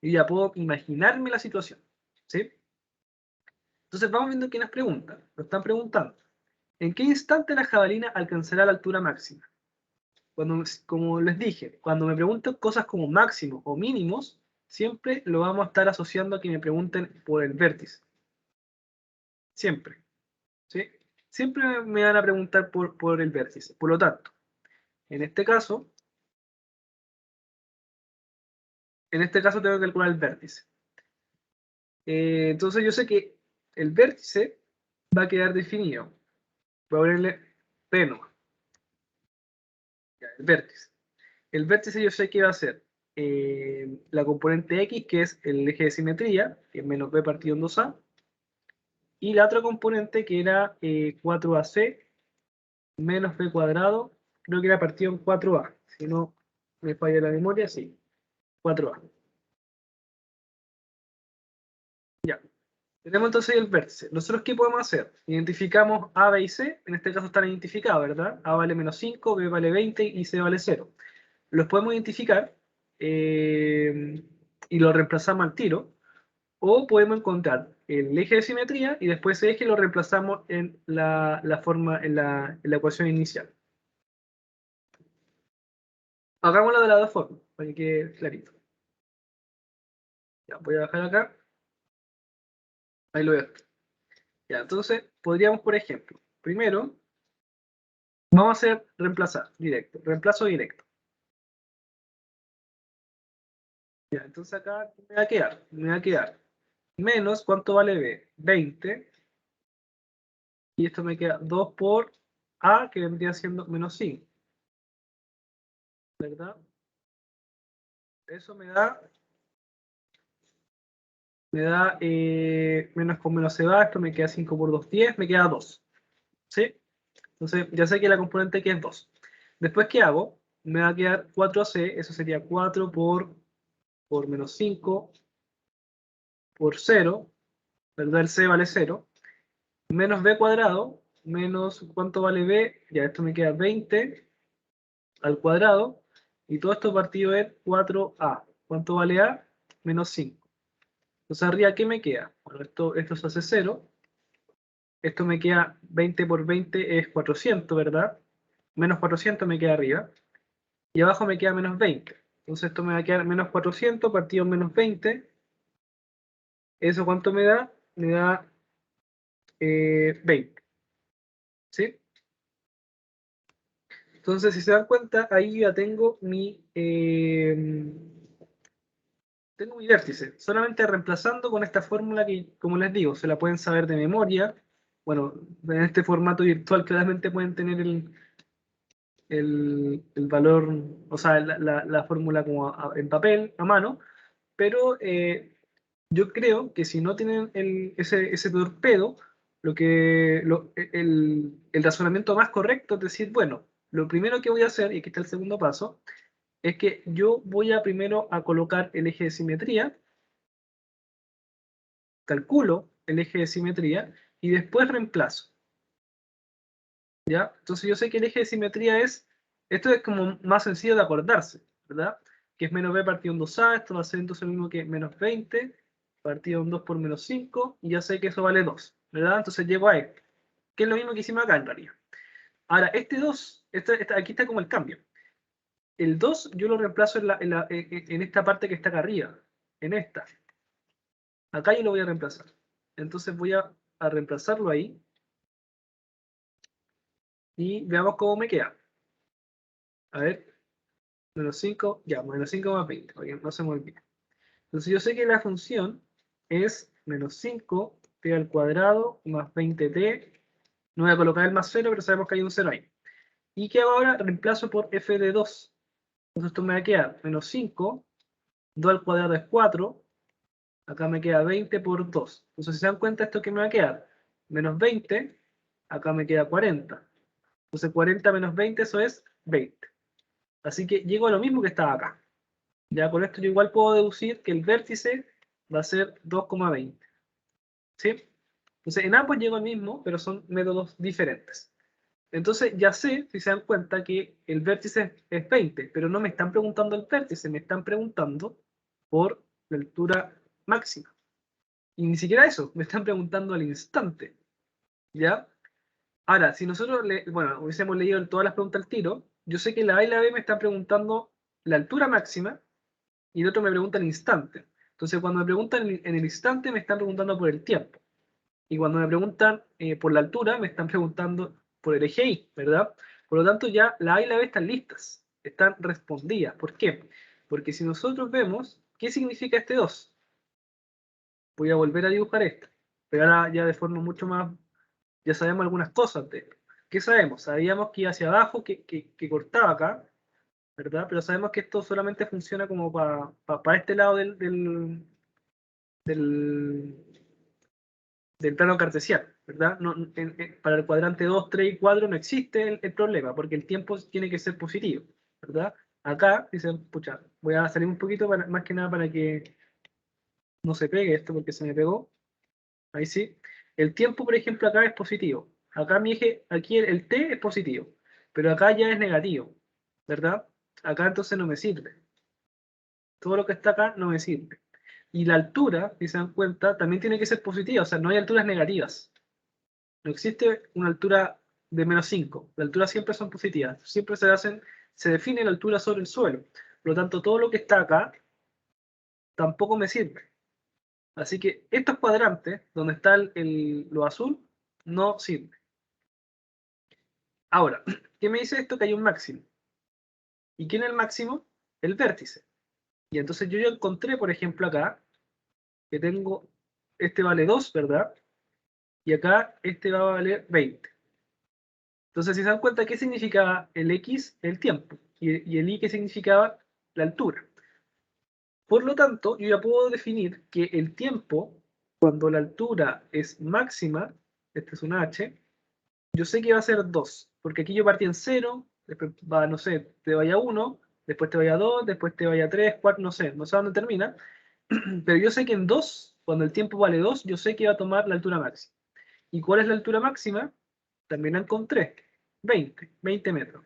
yo ya puedo imaginarme la situación. ¿Sí? Entonces vamos viendo qué nos preguntan. Nos están preguntando, ¿en qué instante la jabalina alcanzará la altura máxima? Como les dije, cuando me pregunten cosas como máximos o mínimos, siempre lo vamos a estar asociando a que me pregunten por el vértice. Siempre. ¿Sí? Siempre me van a preguntar por el vértice. Por lo tanto, en este caso, tengo que calcular el vértice. Entonces yo sé que el vértice va a quedar definido. Voy a ponerle P nomás. Ya, el vértice. El vértice yo sé que va a ser la componente X, que es el eje de simetría, que es menos B partido en 2A, y la otra componente que era 4AC menos B cuadrado, creo que era partido en 4A, si no me falla la memoria, sí, 4A. Ya, tenemos entonces el vértice. ¿Nosotros qué podemos hacer? Identificamos A, B y C, en este caso están identificados, ¿verdad? A vale menos 5, B vale 20 y C vale 0. Los podemos identificar y los reemplazamos al tiro. O podemos encontrar el eje de simetría y después ese eje lo reemplazamos en la ecuación inicial. Hagámoslo de las dos formas, para que quede clarito. Ya, voy a bajar acá. Ahí lo veo. Ya, entonces, podríamos, por ejemplo, primero, vamos a hacer reemplazar directo, reemplazo directo. Ya, entonces acá me va a quedar menos, ¿cuánto vale B? 20. Y esto me queda 2 por A, que vendría siendo menos 5, ¿verdad? Eso me da menos con menos se va, esto me queda 5 por 2, 10, me queda 2. ¿Sí? Entonces ya sé que la componente que es 2. Después, ¿qué hago? Me va a quedar 4C, eso sería 4 por menos 5 por 0, ¿verdad? El C vale 0. Menos B cuadrado, menos ¿cuánto vale B? Ya esto me queda 20 al cuadrado, y todo esto partido en 4A. ¿Cuánto vale A? Menos 5. Entonces arriba, ¿qué me queda? Bueno, esto se hace 0. Esto me queda 20 por 20 es 400, ¿verdad? Menos 400 me queda arriba. Y abajo me queda menos 20. Entonces esto me va a quedar menos 400 partido en menos 20. ¿Eso cuánto me da? Me da 20. ¿Sí? Entonces, si se dan cuenta, ahí ya tengo mi vértice. Solamente reemplazando con esta fórmula que, como les digo, se la pueden saber de memoria. Bueno, en este formato virtual claramente pueden tener el valor, o sea, la fórmula como en papel, a mano, pero yo creo que si no tienen ese torpedo, el razonamiento más correcto es decir, bueno, lo primero que voy a hacer, y aquí está el segundo paso, es que yo voy a primero a colocar el eje de simetría, calculo el eje de simetría, y después reemplazo. ¿Ya? Entonces yo sé que el eje de simetría esto es como más sencillo de acordarse, ¿verdad? Que es menos b partido en 2a, esto va a ser entonces lo mismo que menos 20, partido en 2 por menos 5, y ya sé que eso vale 2, ¿verdad? Entonces llego a esto, que es lo mismo que hicimos acá en realidad. Ahora, este 2, aquí está como el cambio. El 2 yo lo reemplazo en esta parte que está acá arriba, en esta. Acá yo lo voy a reemplazar. Entonces voy a reemplazarlo ahí, y veamos cómo me queda. A ver, menos 5, ya, menos 5 más 20, para que no se me olvide. Entonces yo sé que la función es menos 5t al cuadrado más 20t. No voy a colocar el más 0, pero sabemos que hay un 0 ahí. ¿Y qué hago ahora? Reemplazo por f de 2. Entonces esto me va a quedar menos 5, 2 al cuadrado es 4, acá me queda 20 por 2. Entonces si se dan cuenta, esto que me va a quedar menos 20, acá me queda 40. Entonces 40 menos 20, eso es 20. Así que llego a lo mismo que estaba acá. Ya con esto yo igual puedo deducir que el vértice va a ser 2,20. ¿Sí? Entonces en ambos llego al mismo, pero son métodos diferentes. Entonces ya sé, si se dan cuenta, que el vértice es 20, pero no me están preguntando el vértice, me están preguntando por la altura máxima. Y ni siquiera eso, me están preguntando al instante. ¿Ya? Ahora, si nosotros, bueno, hubiésemos leído todas las preguntas al tiro, yo sé que la A y la B me están preguntando la altura máxima, y el otro me pregunta el instante. Entonces, cuando me preguntan en el instante, me están preguntando por el tiempo. Y cuando me preguntan por la altura, me están preguntando por el eje Y, ¿verdad? Por lo tanto, ya la A y la B están listas, están respondidas. ¿Por qué? Porque si nosotros vemos, ¿qué significa este 2? Voy a volver a dibujar esto, pero ahora ya de forma mucho más, ya sabemos algunas cosas de esto. ¿Qué sabemos? Sabíamos que iba hacia abajo, que cortaba acá, ¿verdad? Pero sabemos que esto solamente funciona como para este lado del, del plano cartesiano, ¿verdad? No, para el cuadrante 2, 3 y 4 no existe el problema, porque el tiempo tiene que ser positivo, ¿verdad? Acá, dicen, pucha, voy a salir un poquito más que nada para que no se pegue esto, porque se me pegó. Ahí sí. El tiempo, por ejemplo, acá es positivo. Acá mi eje, aquí el t es positivo, pero acá ya es negativo, ¿verdad? Acá entonces no me sirve. Todo lo que está acá no me sirve. Y la altura, si se dan cuenta, también tiene que ser positiva, o sea, no hay alturas negativas. No existe una altura de menos 5. Las alturas siempre son positivas. Siempre se define la altura sobre el suelo. Por lo tanto, todo lo que está acá tampoco me sirve. Así que estos cuadrantes, donde está lo azul, no sirve. Ahora, ¿qué me dice esto? Que hay un máximo. ¿Y quién es el máximo? El vértice. Y entonces yo ya encontré, por ejemplo, acá, que tengo, este vale 2, ¿verdad? Y acá este va a valer 20. Entonces, si se dan cuenta, ¿qué significaba el X? El tiempo. Y el Y, ¿qué significaba? La altura. Por lo tanto, yo ya puedo definir que el tiempo, cuando la altura es máxima, este es un H, yo sé que va a ser 2, porque aquí yo partí en 0, después va, no sé, te vaya 1, después te vaya 2, después te vaya 3, 4, no sé dónde termina, pero yo sé que en 2, cuando el tiempo vale 2, yo sé que va a tomar la altura máxima. ¿Y cuál es la altura máxima? También la encontré, 20 metros.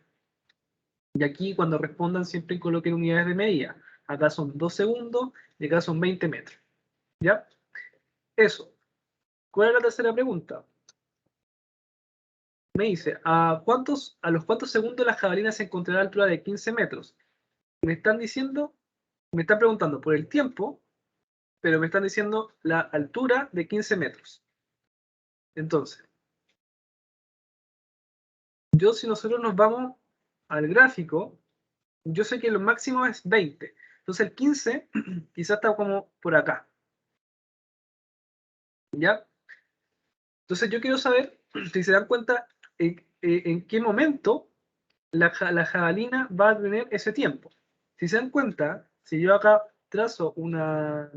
Y aquí cuando respondan siempre coloquen unidades de medida. Acá son 2 segundos y acá son 20 metros. ¿Ya? Eso. ¿Cuál es la tercera pregunta? Me dice, a los cuántos segundos la jabalina se encontrará a la altura de 15 metros? Me están diciendo, me están preguntando por el tiempo, pero me están diciendo la altura de 15 metros. Entonces, si nosotros nos vamos al gráfico, yo sé que lo máximo es 20. Entonces el 15 quizás está como por acá. ¿Ya? Entonces yo quiero saber, si se dan cuenta, en qué momento la jabalina va a tener ese tiempo. Si se dan cuenta, si yo acá trazo una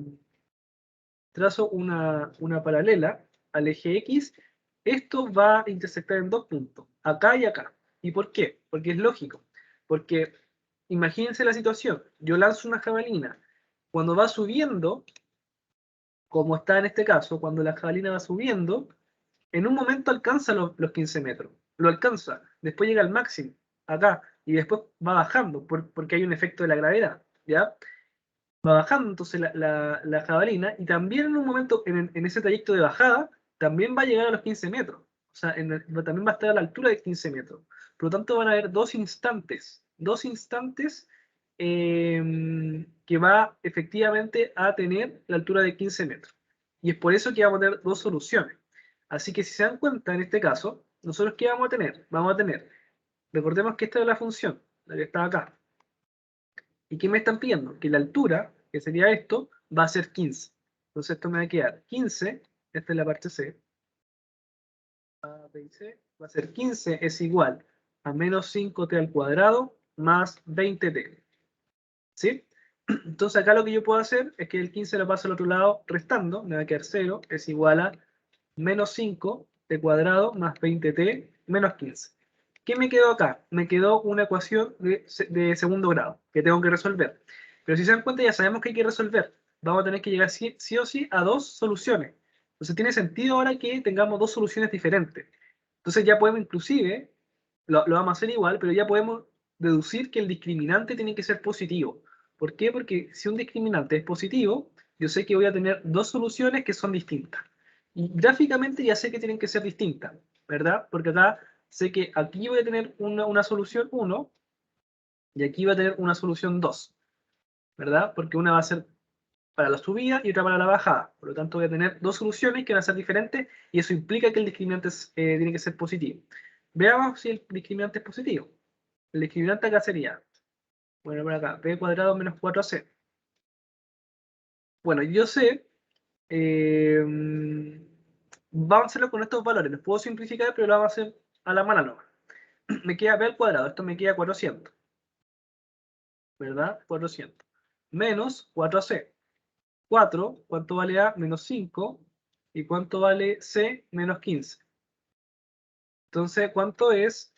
paralela al eje X, esto va a intersectar en dos puntos, acá y acá. ¿Y por qué? Porque es lógico. Porque imagínense la situación, yo lanzo una jabalina, cuando va subiendo, como está en este caso, cuando la jabalina va subiendo, en un momento alcanza los 15 metros, lo alcanza, después llega al máximo, acá, y después va bajando, porque hay un efecto de la gravedad, ¿ya? Va bajando entonces la jabalina, y también en un momento, en ese trayecto de bajada, también va a llegar a los 15 metros, o sea, también va a estar a la altura de 15 metros. Por lo tanto, van a haber dos instantes que va efectivamente a tener la altura de 15 metros. Y es por eso que vamos a tener dos soluciones. Así que si se dan cuenta, en este caso, nosotros ¿qué vamos a tener? Vamos a tener, recordemos que esta es la función, la que está acá. ¿Y qué me están pidiendo? Que la altura, que sería esto, va a ser 15. Entonces esto me va a quedar 15, esta es la parte C, A, B y C, va a ser 15 es igual a menos 5t al cuadrado más 20t. ¿Sí? Entonces acá lo que yo puedo hacer es que el 15 lo paso al otro lado restando, me va a quedar 0, es igual a menos 5t cuadrado más 20t menos 15. ¿Qué me quedó acá? Me quedó una ecuación de segundo grado que tengo que resolver. Pero si se dan cuenta ya sabemos que hay que resolver. Vamos a tener que llegar sí o sí a dos soluciones. Entonces tiene sentido ahora que tengamos dos soluciones diferentes. Entonces ya podemos inclusive, lo vamos a hacer igual, pero ya podemos deducir que el discriminante tiene que ser positivo. ¿Por qué? Porque si un discriminante es positivo, yo sé que voy a tener dos soluciones que son distintas. Y gráficamente ya sé que tienen que ser distintas, ¿verdad? Porque acá sé que aquí voy a tener una solución 1 y aquí voy a tener una solución 2, ¿verdad? Porque una va a ser para la subida y otra para la bajada. Por lo tanto, voy a tener dos soluciones que van a ser diferentes y eso implica que el discriminante tiene que ser positivo. Veamos si el discriminante es positivo. El discriminante acá sería, bueno, por acá, b cuadrado menos 4ac. Bueno, yo sé, vamos a hacerlo con estos valores. Los puedo simplificar, pero lo vamos a hacer a la mala nomás. Me queda b al cuadrado, esto me queda 400, ¿verdad? 400. Menos 4c. 4, ¿cuánto vale A? Menos 5. ¿Y cuánto vale C? Menos 15. Entonces, ¿cuánto es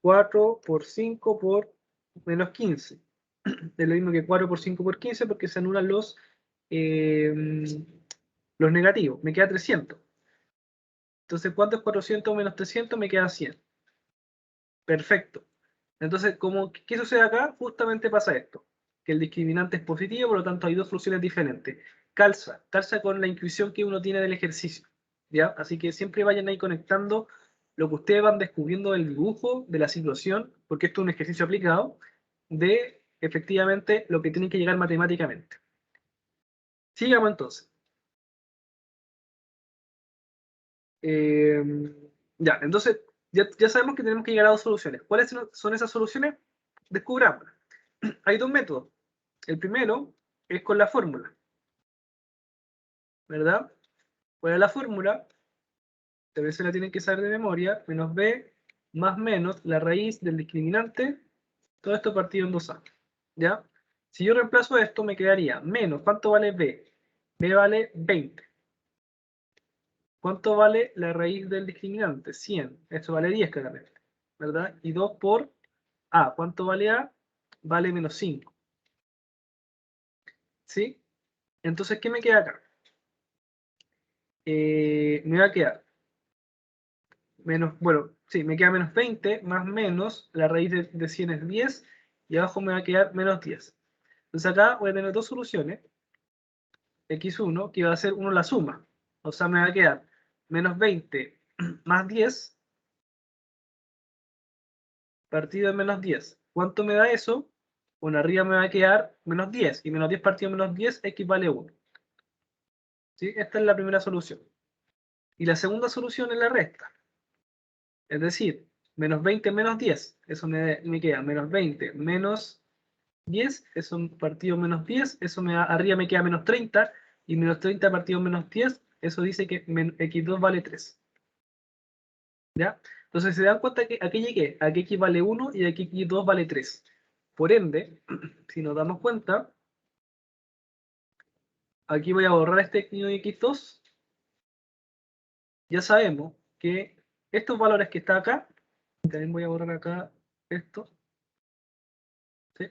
4 por 5 por menos 15? Es lo mismo que 4 por 5 por 15 porque se anulan eh, los negativos. Me queda 300. Entonces, ¿cuánto es 400 menos 300? Me queda 100. Perfecto. Entonces, ¿qué sucede acá? Justamente pasa esto, que el discriminante es positivo, por lo tanto hay dos soluciones diferentes. Calza con la intuición que uno tiene del ejercicio, ¿ya? Así que siempre vayan ahí conectando lo que ustedes van descubriendo del dibujo, de la situación, porque esto es un ejercicio aplicado, de efectivamente lo que tienen que llegar matemáticamente. Sigamos entonces. Eh, ya, entonces, ya sabemos que tenemos que llegar a dos soluciones. ¿Cuáles son esas soluciones? Descubrámoslas. Hay dos métodos. El primero es con la fórmula, ¿verdad? ¿Cuál es la fórmula? A veces la tienen que saber de memoria. Menos b más menos la raíz del discriminante. Todo esto partido en 2a. ¿Ya? Si yo reemplazo esto, me quedaría menos. ¿Cuánto vale b? B vale 20. ¿Cuánto vale la raíz del discriminante? 100. Esto vale 10 claramente, ¿verdad? Y 2 por a. ¿Cuánto vale a? Vale menos 5. ¿Sí? Entonces, ¿qué me queda acá? Me va a quedar menos, bueno, sí, me queda menos 20 más menos, la raíz de 100 es 10 y abajo me va a quedar menos 10. Entonces acá voy a tener dos soluciones, x1, que va a ser 1 la suma. O sea, me va a quedar menos 20 más 10 partido de menos 10. ¿Cuánto me da eso? Bueno, arriba me va a quedar menos 10 y menos 10 partido de menos 10, x vale 1. ¿Sí? Esta es la primera solución. Y la segunda solución es la resta. Es decir, Menos 20 menos 10. Eso me queda menos 20 menos 10. Eso partido menos 10. Eso arriba me queda menos 30. Y menos 30 partido menos 10. Eso dice que x2 vale 3. ¿Ya? Entonces se dan cuenta que aquí llegué. Aquí x vale 1 y aquí x2 vale 3. Por ende, si nos damos cuenta, aquí voy a borrar este x1 y x2. Ya sabemos que estos valores que están acá, también voy a borrar acá esto. ¿Sí?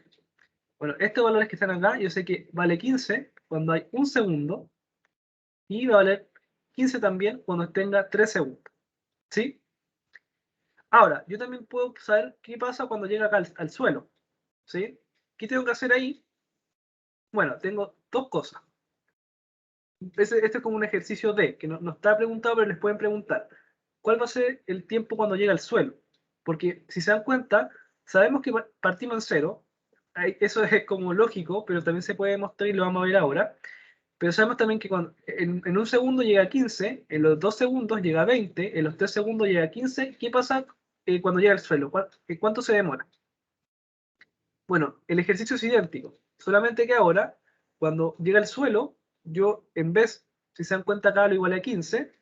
Bueno, estos valores que están acá, yo sé que vale 15 cuando hay 1 segundo y va a valer 15 también cuando tenga 3 segundos. ¿Sí? Ahora, yo también puedo saber qué pasa cuando llega acá al suelo. ¿Sí? ¿Qué tengo que hacer ahí? Bueno, tengo dos cosas. Este es como un ejercicio que no está preguntado, pero les pueden preguntar. ¿Cuál va a ser el tiempo cuando llega al suelo? Porque si se dan cuenta, sabemos que partimos en cero. Eso es como lógico, pero también se puede demostrar y lo vamos a ver ahora. Pero sabemos también que en 1 segundo llega a 15, en los 2 segundos llega a 20, en los 3 segundos llega a 15. ¿Qué pasa cuando llega al suelo? ¿Cuánto se demora? Bueno, el ejercicio es idéntico, solamente que ahora, cuando llega al suelo, yo en vez, si se dan cuenta acá lo igual a 15,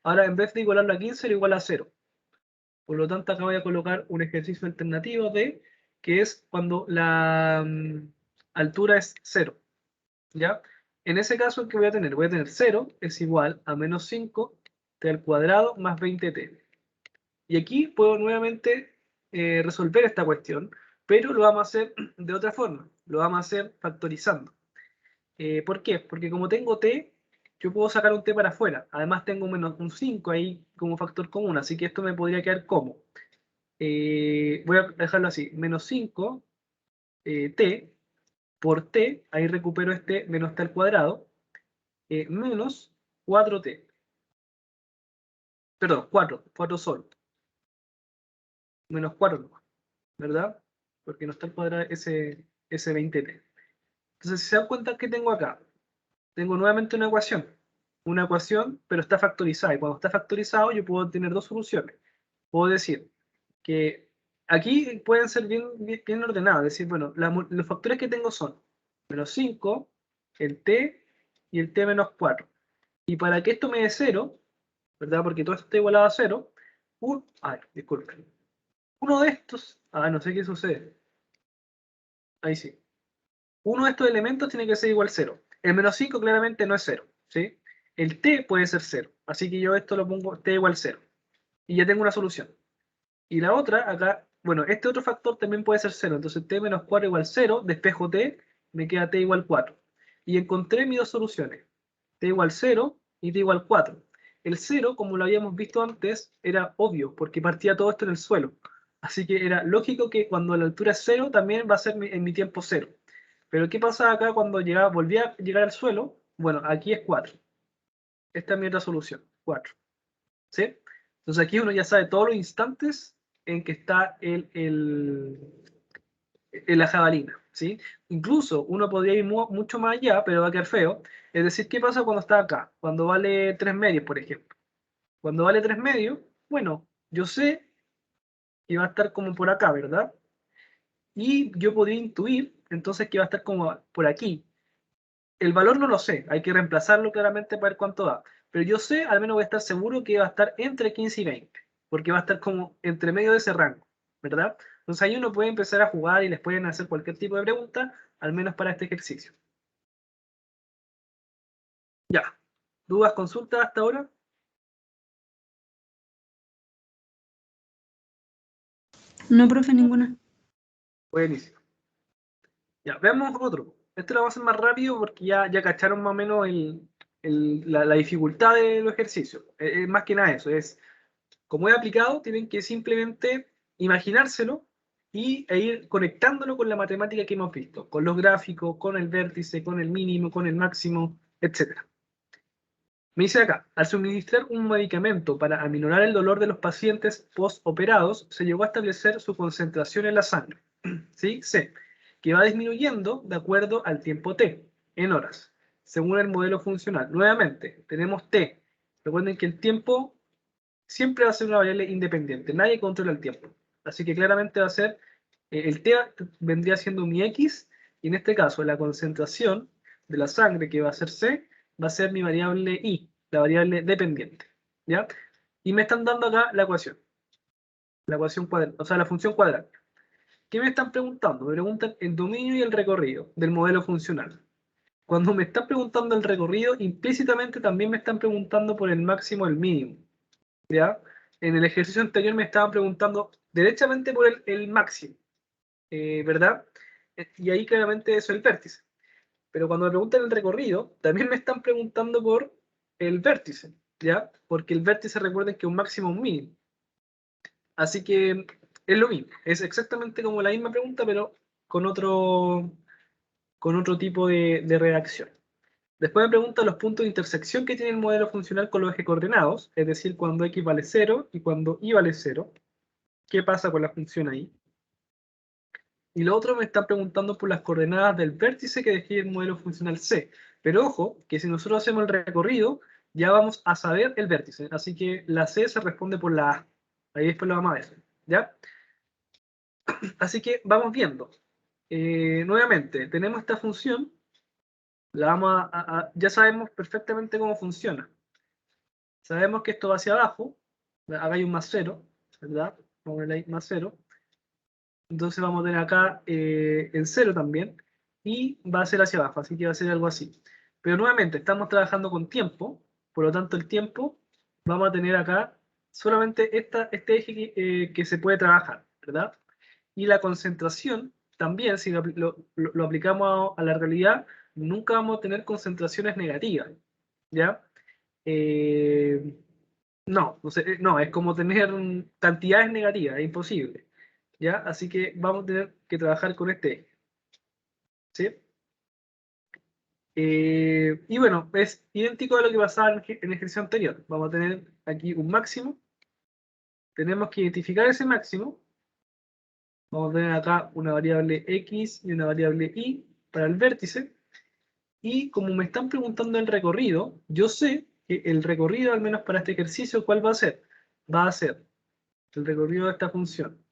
ahora en vez de igualarlo a 15 lo igual a 0. Por lo tanto, acá voy a colocar un ejercicio alternativo que es cuando la altura es 0. ¿Ya? En ese caso, ¿qué voy a tener? Voy a tener 0 es igual a menos 5 t al cuadrado más 20t. Y aquí puedo nuevamente resolver esta cuestión, pero lo vamos a hacer de otra forma. Lo vamos a hacer factorizando. ¿Por qué? Porque como tengo t, yo puedo sacar un t para afuera. Además tengo un 5 ahí como factor común, así que esto me podría quedar como. Voy a dejarlo así, menos 5 t por t, ahí recupero este menos t al cuadrado, menos 4t. Perdón, 4 solo. Menos 4 nomás, ¿verdad? Porque no está al cuadrado ese 20t. Entonces, si se dan cuenta, ¿qué tengo acá? Tengo nuevamente una ecuación. Una ecuación, pero está factorizada. Y cuando está factorizado, yo puedo tener dos soluciones. Puedo decir que aquí pueden ser bien ordenados. Es decir, bueno, los factores que tengo son menos 5, el t y el t menos 4. Y para que esto me dé 0, ¿verdad? Porque todo esto está igualado a 0. Ay, disculpen. Uno de estos. No sé qué sucede. Ahí sí. Uno de estos elementos tiene que ser igual a 0. El menos 5 claramente no es 0. ¿Sí? El t puede ser 0. Así que yo esto lo pongo t igual a 0. Y ya tengo una solución. Y la otra, acá, bueno, este otro factor también puede ser 0. Entonces t menos 4 igual a 0, despejo t, me queda t igual a 4. Y encontré mis dos soluciones. T igual a 0 y t igual a 4. El 0, como lo habíamos visto antes, era obvio, porque partía todo esto en el suelo. Así que era lógico que cuando la altura es 0, también va a ser en mi tiempo 0. Pero ¿qué pasa acá cuando volvía a llegar al suelo? Bueno, aquí es 4. Esta es mi otra solución, 4. ¿Sí? Entonces aquí uno ya sabe todos los instantes en que está la jabalina. ¿Sí? Incluso uno podría ir mucho más allá, pero va a quedar feo. Es decir, ¿qué pasa cuando está acá? Cuando vale 3 medios, por ejemplo. Cuando vale 3 medios, bueno, yo sé que va a estar como por acá, ¿verdad? Y yo podría intuir entonces que va a estar como por aquí. El valor no lo sé, hay que reemplazarlo claramente para ver cuánto da. Pero yo sé, al menos voy a estar seguro que va a estar entre 15 y 20, porque va a estar como entre medio de ese rango, ¿verdad? Entonces ahí uno puede empezar a jugar y les pueden hacer cualquier tipo de pregunta, al menos para este ejercicio. Ya. ¿Dudas, consultas hasta ahora? No, profe, ninguna. Buenísimo. Ya, veamos otro. Este lo vamos a hacer más rápido porque ya cacharon más o menos la dificultad de los ejercicios. Es más que nada eso, es como he aplicado, tienen que simplemente imaginárselo e ir conectándolo con la matemática que hemos visto, con los gráficos, con el vértice, con el mínimo, con el máximo, etc. Me dice acá, al suministrar un medicamento para aminorar el dolor de los pacientes postoperados, se llegó a establecer su concentración en la sangre, ¿sí? C, que va disminuyendo de acuerdo al tiempo T, en horas, según el modelo funcional. Nuevamente, tenemos T. Recuerden que el tiempo siempre va a ser una variable independiente. Nadie controla el tiempo. Así que claramente va a ser, el T vendría siendo mi X, y en este caso la concentración de la sangre, que va a ser C, va a ser mi variable Y, la variable dependiente. ¿Ya? Y me están dando acá la ecuación cuadrada, o sea, la función cuadrada. ¿Qué me están preguntando? Me preguntan el dominio y el recorrido del modelo funcional. Cuando me están preguntando el recorrido, implícitamente también me están preguntando por el máximo y el mínimo. ¿Ya? En el ejercicio anterior me estaban preguntando derechamente por el máximo, ¿verdad? Y ahí claramente eso es el vértice. Pero cuando me preguntan el recorrido, también me están preguntando por el vértice, ¿ya? Porque el vértice, recuerden que es un máximo o un mínimo. Así que es lo mismo, es exactamente como la misma pregunta, pero con otro tipo de redacción. Después me pregunta los puntos de intersección que tiene el modelo funcional con los ejes coordenados, es decir, cuando x vale 0 y cuando y vale 0. ¿Qué pasa con la función ahí? Y lo otro me están preguntando por las coordenadas del vértice que define el modelo funcional C. Pero ojo, que si nosotros hacemos el recorrido, ya vamos a saber el vértice. Así que la C se responde por la A. Ahí después lo vamos a ver. ¿Ya? Así que vamos viendo. Nuevamente, tenemos esta función. Ya sabemos perfectamente cómo funciona. Sabemos que esto va hacia abajo. Acá hay un más 0, ¿verdad? Vamos a poner ahí más 0. Entonces vamos a tener acá el 0 también. Y va a ser hacia abajo, así que va a ser algo así. Pero nuevamente, estamos trabajando con tiempo. Por lo tanto, el tiempo, vamos a tener acá solamente este eje que se puede trabajar, ¿verdad? Y la concentración, también, si lo aplicamos a la realidad, nunca vamos a tener concentraciones negativas, ¿ya? No, no, es como tener cantidades negativas, es imposible, ¿ya? Así que vamos a tener que trabajar con este eje, ¿sí? Y bueno, es idéntico a lo que pasaba en el ejercicio anterior. Vamos a tener aquí un máximo, tenemos que identificar ese máximo. Vamos a tener acá una variable x y una variable y para el vértice. Y como me están preguntando el recorrido, yo sé que el recorrido, al menos para este ejercicio, ¿cuál va a ser? Va a ser el recorrido de esta función.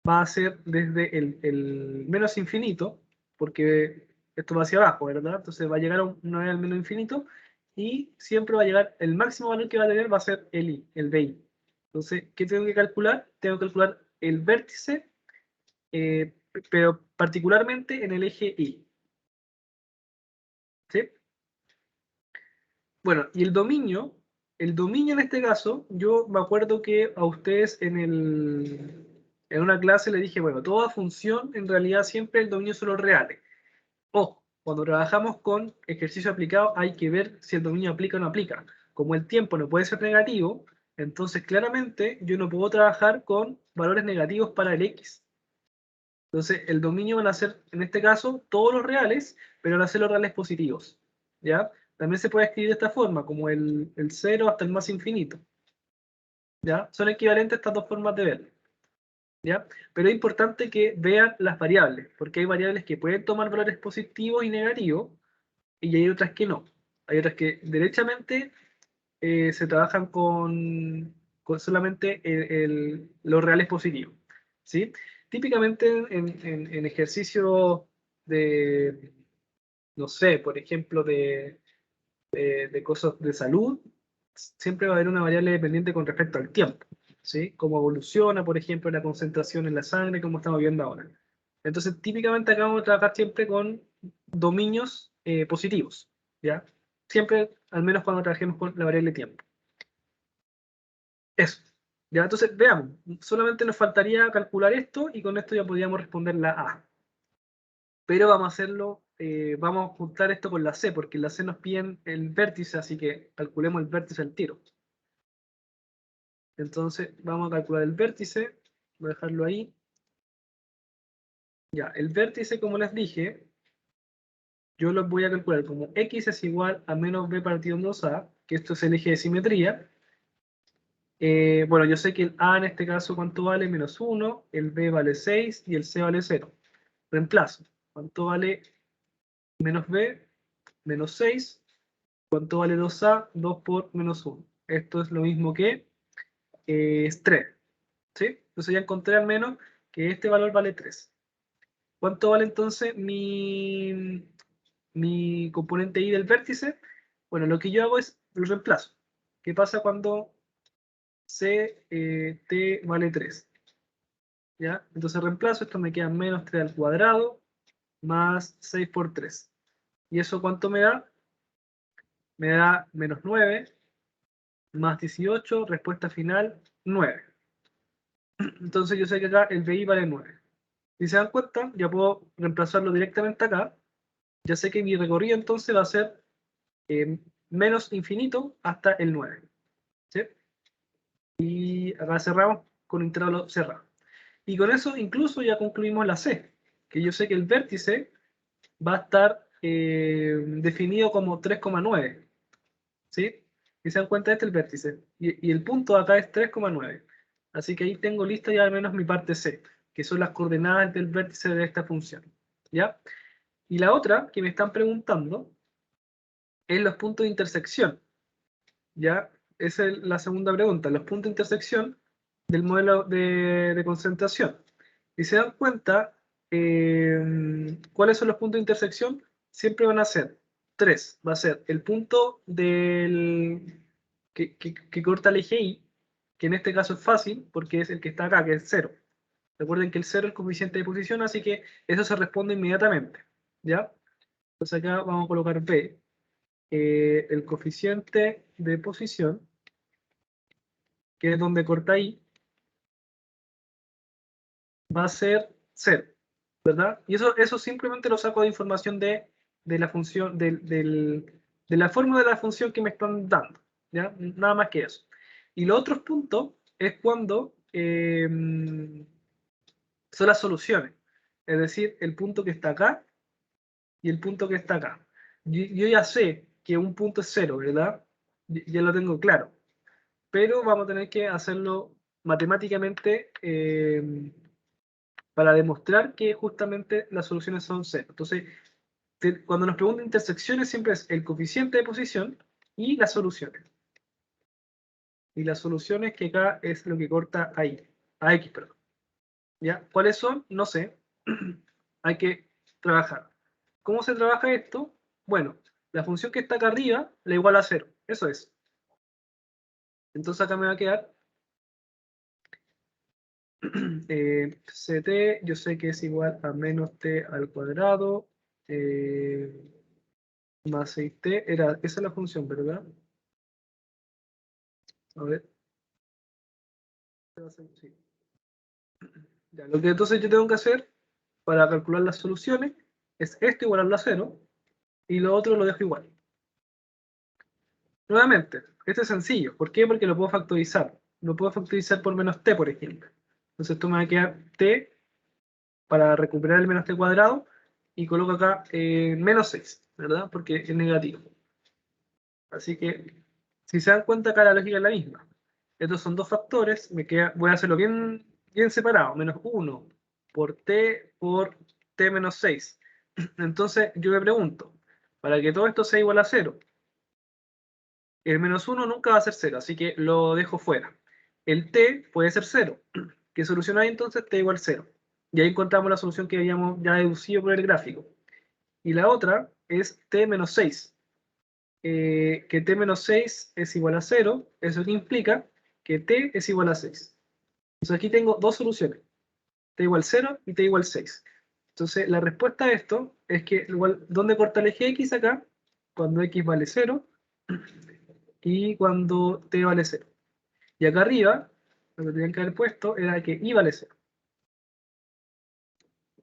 Va a ser desde el menos infinito, porque esto va hacia abajo, ¿verdad? Entonces va a llegar a una vez al menos infinito, y siempre va a llegar, el máximo valor que va a tener va a ser el i, el bi. Entonces, ¿qué tengo que calcular? Tengo que calcular el vértice, pero particularmente en el eje y. ¿Sí? Bueno, y el dominio en este caso, yo me acuerdo que a ustedes en una clase le dije, bueno, toda función, en realidad siempre el dominio son los reales. Ojo, cuando trabajamos con ejercicio aplicado hay que ver si el dominio aplica o no aplica. Como el tiempo no puede ser negativo, entonces claramente yo no puedo trabajar con valores negativos para el x. Entonces el dominio van a ser, en este caso, todos los reales, pero van a ser los reales positivos. ¿Ya? También se puede escribir de esta forma, como el 0 hasta el más infinito. ¿Ya? Son equivalentes estas dos formas de verlo. ¿Ya? Pero es importante que vean las variables, porque hay variables que pueden tomar valores positivos y negativos, y hay otras que no. Hay otras que derechamente se trabajan con solamente los reales positivos. ¿Sí? Típicamente en ejercicios de, no sé, por ejemplo, de cosas de salud, siempre va a haber una variable dependiente con respecto al tiempo, ¿sí? Cómo evoluciona, por ejemplo, la concentración en la sangre, como estamos viendo ahora. Entonces, típicamente acá vamos a trabajar siempre con dominios positivos, ¿ya? Siempre, al menos cuando trabajemos con la variable tiempo. Eso. ¿Ya? Entonces, veamos, solamente nos faltaría calcular esto y con esto ya podríamos responder la A. Pero vamos a hacerlo, vamos a juntar esto con la C, porque la C nos piden el vértice, así que calculemos el vértice al tiro. Entonces, vamos a calcular el vértice, voy a dejarlo ahí. Ya, el vértice, como les dije, yo lo voy a calcular como x es igual a menos b partido en 2a, que esto es el eje de simetría. Bueno, yo sé que el a en este caso, ¿cuánto vale? Menos 1, el b vale 6 y el c vale 0. Reemplazo. ¿Cuánto vale menos b? Menos 6. ¿Cuánto vale 2a? 2 por menos 1. Esto es lo mismo que es 3. ¿Sí? Entonces ya encontré al menos que este valor vale 3. ¿Cuánto vale entonces mi componente I del vértice? Bueno, lo que yo hago es el reemplazo. ¿Qué pasa cuando t vale 3? ¿Ya? Entonces reemplazo, esto me queda menos 3 al cuadrado más 6 por 3. ¿Y eso cuánto me da? Me da menos 9 más 18, respuesta final 9. Entonces yo sé que acá el BI vale 9. Si se dan cuenta, ya puedo reemplazarlo directamente acá. Ya sé que mi recorrido entonces va a ser menos infinito hasta el 9. ¿Sí? Y acá cerramos con un intervalo cerrado. Y con eso incluso ya concluimos la C, que yo sé que el vértice va a estar definido como 3,9. ¿Sí? Y se dan cuenta, este es el vértice. Y el punto acá es 3,9. Así que ahí tengo lista ya al menos mi parte C, que son las coordenadas del vértice de esta función. ¿Ya? Y la otra que me están preguntando es los puntos de intersección. ¿Ya? Esa es la segunda pregunta, los puntos de intersección del modelo de concentración. Y se dan cuenta, ¿cuáles son los puntos de intersección? Siempre van a ser 3. Va a ser el punto que corta el eje Y, que en este caso es fácil, porque es el que está acá, que es 0. Recuerden que el 0 es el coeficiente de posición, así que eso se responde inmediatamente. ¿Ya? Entonces acá vamos a colocar B. El coeficiente de posición, que es donde corta I, va a ser 0, ¿verdad? Y eso simplemente lo saco de información de la función, de la fórmula de la función que me están dando, ¿ya? Nada más que eso. Y los otros puntos es cuando son las soluciones, es decir, el punto que está acá y el punto que está acá. Yo ya sé que un punto es 0, ¿verdad? Ya lo tengo claro, pero vamos a tener que hacerlo matemáticamente para demostrar que justamente las soluciones son 0. Entonces, cuando nos preguntan intersecciones, siempre es el coeficiente de posición y las soluciones. Y las soluciones que acá es lo que corta a Y, a X, perdón. ¿Ya? ¿Cuáles son? No sé. Hay que trabajar. ¿Cómo se trabaja esto? Bueno, la función que está acá arriba la igual a 0. Eso es. Entonces acá me va a quedar ct, yo sé que es igual a menos t al cuadrado más 6t. Esa es la función, ¿verdad? A ver. Sí. Ya, lo que entonces yo tengo que hacer para calcular las soluciones es esto igualarlo a 0 y lo otro lo dejo igual. Nuevamente, este es sencillo. ¿Por qué? Porque lo puedo factorizar. Lo puedo factorizar por menos t, por ejemplo. Entonces esto me va a quedar t para recuperar el menos t cuadrado y coloco acá menos 6, ¿verdad? Porque es negativo. Así que, si se dan cuenta, acá la lógica es la misma. Estos son dos factores, voy a hacerlo bien, bien separado, menos 1 por t menos 6. Entonces, yo me pregunto, para que todo esto sea igual a 0, el menos 1 nunca va a ser 0, así que lo dejo fuera. El t puede ser 0. ¿Qué solución hay entonces? T igual 0. Y ahí encontramos la solución que habíamos ya deducido por el gráfico. Y la otra es t menos 6. Que t menos 6 es igual a 0, eso implica que t es igual a 6. Entonces aquí tengo dos soluciones, t igual 0 y t igual 6. Entonces la respuesta a esto es que, igual, ¿dónde corta el eje x acá? Cuando x vale 0 y cuando t vale 0. Y acá arriba, lo que tenían que haber puesto era que y vale 0.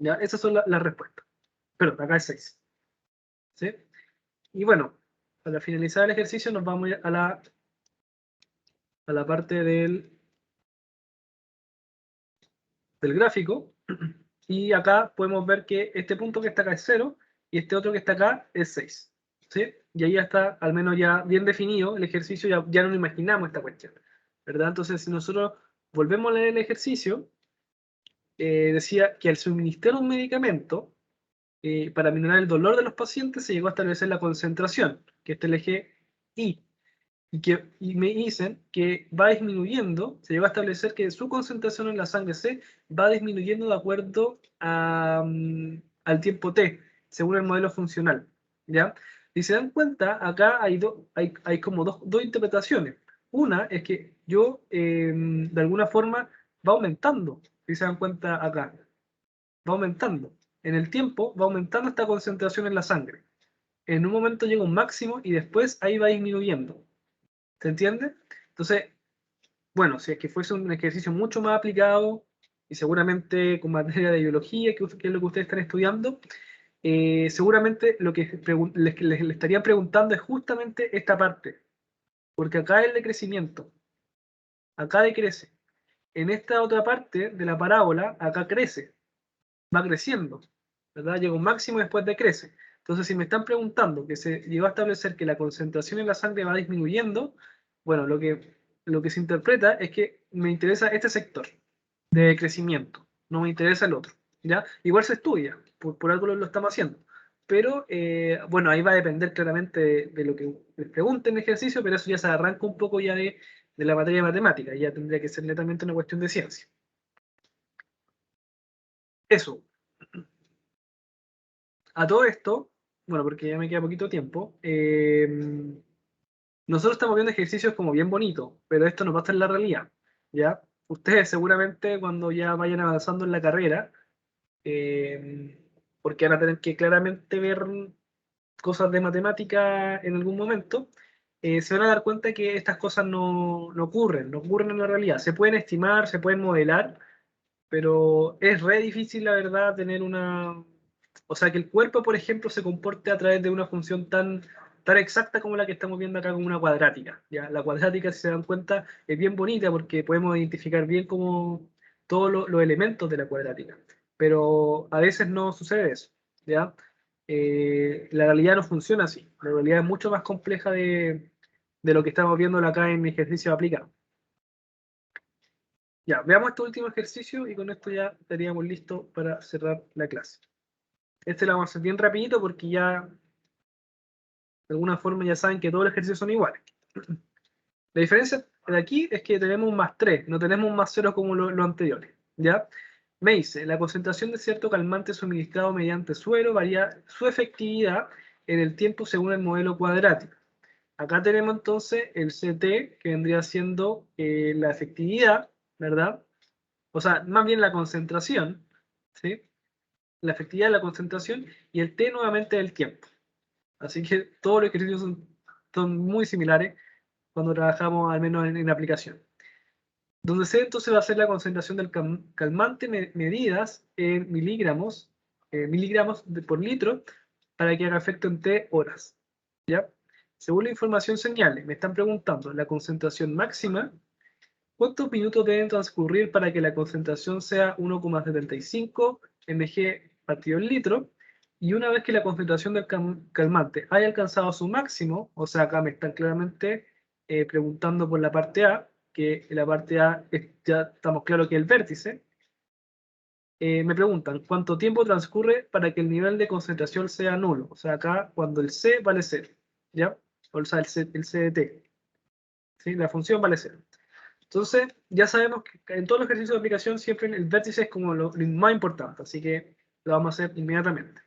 ¿Ya? Esas son las respuestas. Perdón, acá es 6. ¿Sí? Y bueno, para finalizar el ejercicio nos vamos a la parte del gráfico, y acá podemos ver que este punto que está acá es 0 y este otro que está acá es 6. ¿Sí? Y ahí ya está al menos ya bien definido el ejercicio, ya no imaginamos esta cuestión, ¿verdad? Entonces, si nosotros volvemos a leer el ejercicio, decía que al suministrar un medicamento para minorar el dolor de los pacientes se llegó a establecer la concentración, que es el eje I. y me dicen que va disminuyendo, se llegó a establecer que su concentración en la sangre C va disminuyendo de acuerdo al tiempo T, según el modelo funcional, ¿ya? Si se dan cuenta, acá hay como dos interpretaciones. Una es que de alguna forma, va aumentando, si se dan cuenta acá, va aumentando. En el tiempo va aumentando esta concentración en la sangre. En un momento llega un máximo y después ahí va disminuyendo. ¿Se entiende? Entonces, bueno, si es que fuese un ejercicio mucho más aplicado y seguramente con materia de biología, que es lo que ustedes están estudiando, seguramente lo que les estarían preguntando es justamente esta parte, porque acá es el decrecimiento, acá decrece. En esta otra parte de la parábola, acá crece, va creciendo, ¿verdad? Llega un máximo y después decrece. Entonces, si me están preguntando que se llegó a establecer que la concentración en la sangre va disminuyendo, bueno, lo que se interpreta es que me interesa este sector de crecimiento, no me interesa el otro, ¿ya? Igual se estudia, por algo lo estamos haciendo. Pero, bueno, ahí va a depender claramente de lo que les pregunten en el ejercicio, pero eso ya se arranca un poco ya de la materia de matemática, ya tendría que ser netamente una cuestión de ciencia. Eso. A todo esto, bueno, porque ya me queda poquito tiempo, nosotros estamos viendo ejercicios como bien bonitos, pero esto no pasa en la realidad, ¿ya? Ustedes seguramente cuando ya vayan avanzando en la carrera, eh, porque van a tener que claramente ver cosas de matemática en algún momento, se van a dar cuenta que estas cosas no ocurren, no ocurren en la realidad. Se pueden estimar, se pueden modelar, pero es re difícil, la verdad, tener una... O sea, que el cuerpo, por ejemplo, se comporte a través de una función tan exacta como la que estamos viendo acá, como una cuadrática. ¿Ya? La cuadrática, si se dan cuenta, es bien bonita porque podemos identificar bien como todos los elementos de la cuadrática. Pero a veces no sucede eso. ¿Ya? La realidad no funciona así. La realidad es mucho más compleja de lo que estamos viendo acá en ejercicio aplicado. Ya, veamos este último ejercicio y con esto ya estaríamos listos para cerrar la clase. Este lo vamos a hacer bien rapidito porque ya, de alguna forma, ya saben que todos los ejercicios son iguales. La diferencia de aquí es que tenemos un +3, no tenemos un +0 como los anteriores. ¿Ya? Me dice, la concentración de cierto calmante suministrado mediante suero varía su efectividad en el tiempo según el modelo cuadrático. Acá tenemos entonces el CT, que vendría siendo la efectividad, ¿verdad? O sea, más bien la concentración, ¿sí? La efectividad de la concentración y el T nuevamente el tiempo. Así que todos los ejercicios son muy similares cuando trabajamos al menos en aplicación. Donde C entonces va a ser la concentración del calmante medidas en miligramos, por litro para que haga efecto en T horas. ¿Ya? Según la información señale, me están preguntando la concentración máxima. ¿Cuántos minutos deben transcurrir para que la concentración sea 1,75 mg partido en litro? Y una vez que la concentración del calmante haya alcanzado su máximo, o sea, acá me están claramente preguntando por la parte A, que la parte A ya estamos claros que es el vértice, me preguntan cuánto tiempo transcurre para que el nivel de concentración sea nulo. O sea, acá cuando el C vale 0, ¿ya? O sea, el C de T. ¿Sí? La función vale 0. Entonces, ya sabemos que en todos los ejercicios de aplicación siempre el vértice es como lo más importante, así que lo vamos a hacer inmediatamente.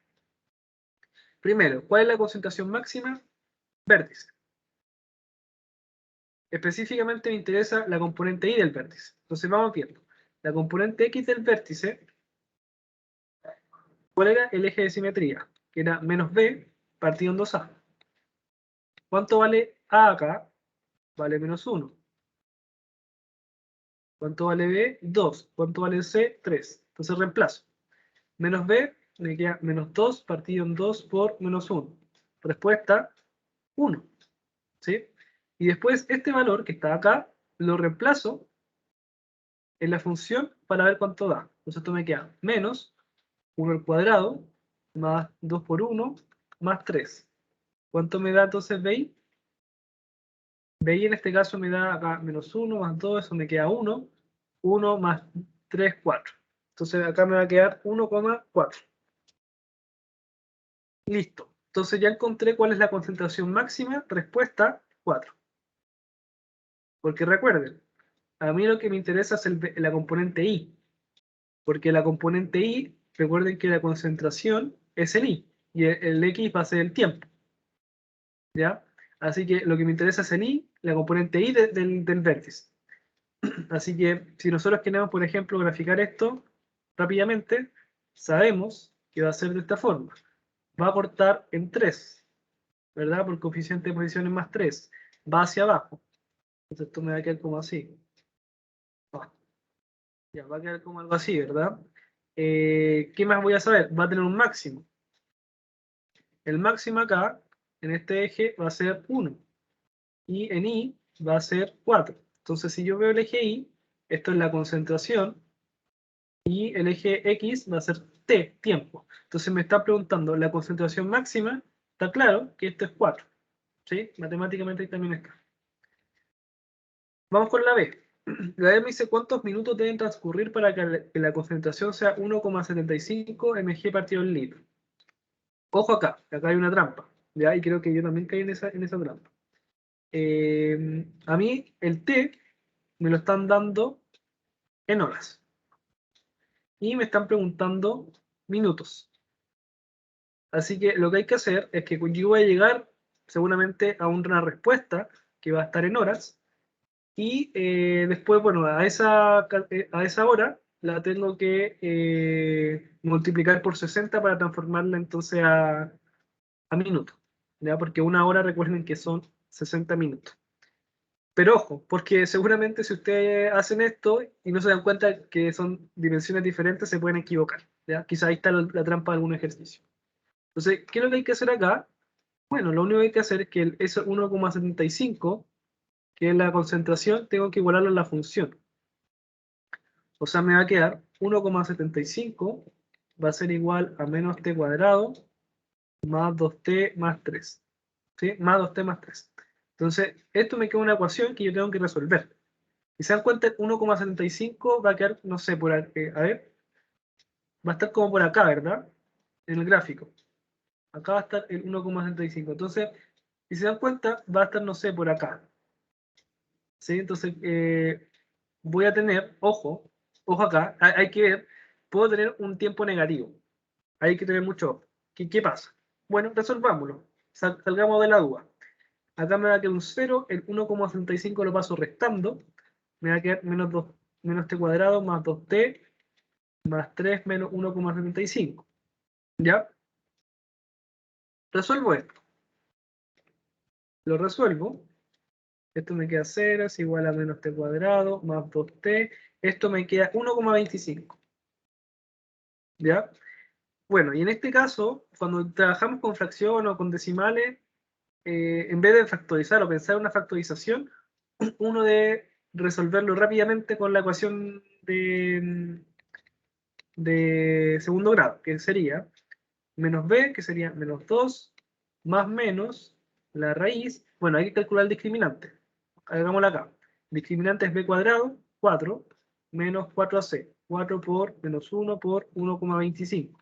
Primero, ¿cuál es la concentración máxima? Vértice. Específicamente me interesa la componente Y del vértice. Entonces vamos viendo. La componente X del vértice, ¿cuál era el eje de simetría? Que era menos B partido en 2A. ¿Cuánto vale A acá? Vale menos 1. ¿Cuánto vale B? 2. ¿Cuánto vale C? 3. Entonces reemplazo. Menos B me queda menos 2 partido en 2 por menos 1. Respuesta 1. ¿Sí? Y después este valor que está acá lo reemplazo en la función para ver cuánto da. Entonces esto me queda menos 1 al cuadrado más 2 por 1 más 3. ¿Cuánto me da entonces BI? BI en este caso me da acá menos 1 más 2, eso me queda 1. 1 más 3, 4. Entonces acá me va a quedar 1,4. Listo. Entonces ya encontré cuál es la concentración máxima. Respuesta 4. Porque recuerden, a mí lo que me interesa es la componente I. Porque la componente I, recuerden que la concentración es el I. Y el X va a ser el tiempo. ¿Ya? Así que lo que me interesa es el I, la componente I del vértice. Así que si nosotros queremos, por ejemplo, graficar esto rápidamente, sabemos que va a ser de esta forma. Va a cortar en 3, ¿verdad? Por coeficiente de posiciones más 3. Va hacia abajo. Entonces esto me va a quedar como así. Ya, va a quedar como algo así, ¿verdad? ¿Qué más voy a saber? Va a tener un máximo. El máximo acá, en este eje, va a ser 1. Y en I va a ser 4. Entonces, si yo veo el eje Y, esto es la concentración, y el eje X va a ser T, tiempo. Entonces me está preguntando, la concentración máxima, está claro que esto es 4. ¿Sí? Matemáticamente también está. Vamos con la B. La B me dice cuántos minutos deben transcurrir para que la concentración sea 1,75 mg partido en litro. Ojo acá hay una trampa. ¿Ya? Y creo que yo también caí en esa trampa. A mí el T me lo están dando en horas. Y me están preguntando minutos. Así que lo que hay que hacer es que yo voy a llegar seguramente a una respuesta que va a estar en horas. Y después, bueno, a esa hora la tengo que multiplicar por 60 para transformarla entonces a minutos. ¿Ya? Porque una hora, recuerden que son 60 minutos. Pero ojo, porque seguramente si ustedes hacen esto y no se dan cuenta que son dimensiones diferentes, se pueden equivocar. ¿Ya? Quizá ahí está la trampa de algún ejercicio. Entonces, ¿qué es lo que hay que hacer acá? Bueno, lo único que hay que hacer es que eso 1,75, que es la concentración, tengo que igualarlo a la función. O sea, me va a quedar 1,75 va a ser igual a menos t cuadrado más 2t más 3. ¿Sí? Más 2t más 3. Entonces, esto me queda una ecuación que yo tengo que resolver. Y se dan cuenta, 1,75 va a quedar, no sé, por aquí, a ver, va a estar como por acá, ¿verdad? En el gráfico. Acá va a estar el 1,75. Entonces, si se dan cuenta, va a estar, no sé, por acá. ¿Sí? Entonces, voy a tener, ojo acá, hay que ver, puedo tener un tiempo negativo. Hay que tener mucho ojo. ¿Qué pasa? Bueno, resolvámoslo. Salgamos de la duda. Acá me va a quedar un 0, el 1,65 lo paso restando. Me va a quedar menos t cuadrado más 2t más 3 menos 1,75. ¿Ya? Resuelvo esto. Lo resuelvo. Esto me queda 0, es igual a menos t cuadrado más 2t. Esto me queda 1,25. ¿Ya? Bueno, y en este caso, cuando trabajamos con fracción o con decimales, en vez de factorizar o pensar en una factorización, uno debe resolverlo rápidamente con la ecuación de segundo grado, que sería menos b, que sería menos 2, más menos la raíz. Bueno, hay que calcular el discriminante. Hagámoslo acá. Discriminante es b cuadrado, 4, menos 4ac. 4 por menos 1 por 1,25.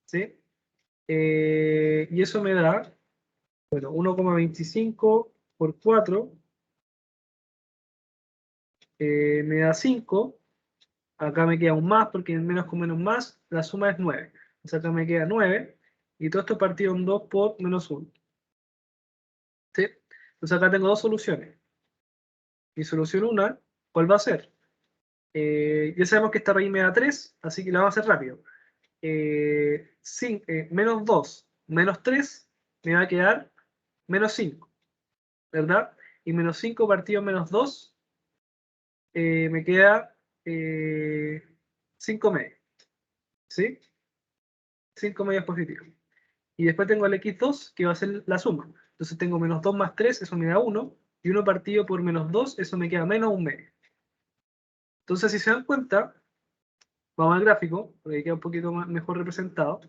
¿Sí? Y eso me da, bueno, 1,25 por 4 me da 5. Acá me queda un más porque en menos con menos más la suma es 9. O sea, acá me queda 9 y todo esto partido en 2 por menos 1. ¿Sí? Entonces acá tengo dos soluciones. Mi solución 1, ¿cuál va a ser? Ya sabemos que esta raíz me da 3, así que la vamos a hacer rápido. Menos 2 menos 3 me va a quedar menos 5, ¿verdad? Y menos 5 partido en menos 2 me queda 5 medios. ¿Sí? 5 medios positivos. Y después tengo el x2, que va a ser la suma. Entonces tengo menos 2 más 3, eso me da 1. Y 1 partido por menos 2, eso me queda menos 1 medio. Entonces, si se dan cuenta, vamos al gráfico, porque queda un poquito mejor representado.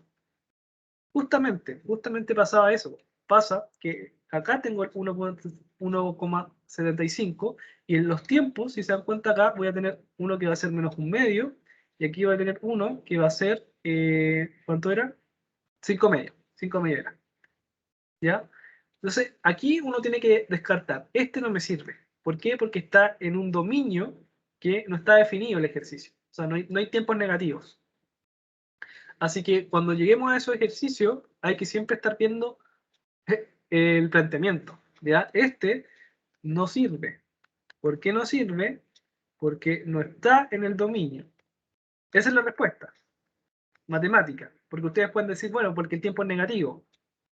Justamente pasaba eso. Pasa que acá tengo el 1,75 y en los tiempos, si se dan cuenta acá, voy a tener uno que va a ser menos 1 medio y aquí voy a tener uno que va a ser, ¿cuánto era? 5 medios. 5 medios era. ¿Ya? Entonces, aquí uno tiene que descartar. Este no me sirve. ¿Por qué? Porque está en un dominio que no está definido el ejercicio. O sea, no hay tiempos negativos. Así que cuando lleguemos a esos ejercicios, hay que siempre estar viendo el planteamiento. ¿Ya? Este no sirve. ¿Por qué no sirve? Porque no está en el dominio. Esa es la respuesta. Matemática. Porque ustedes pueden decir, bueno, porque el tiempo es negativo.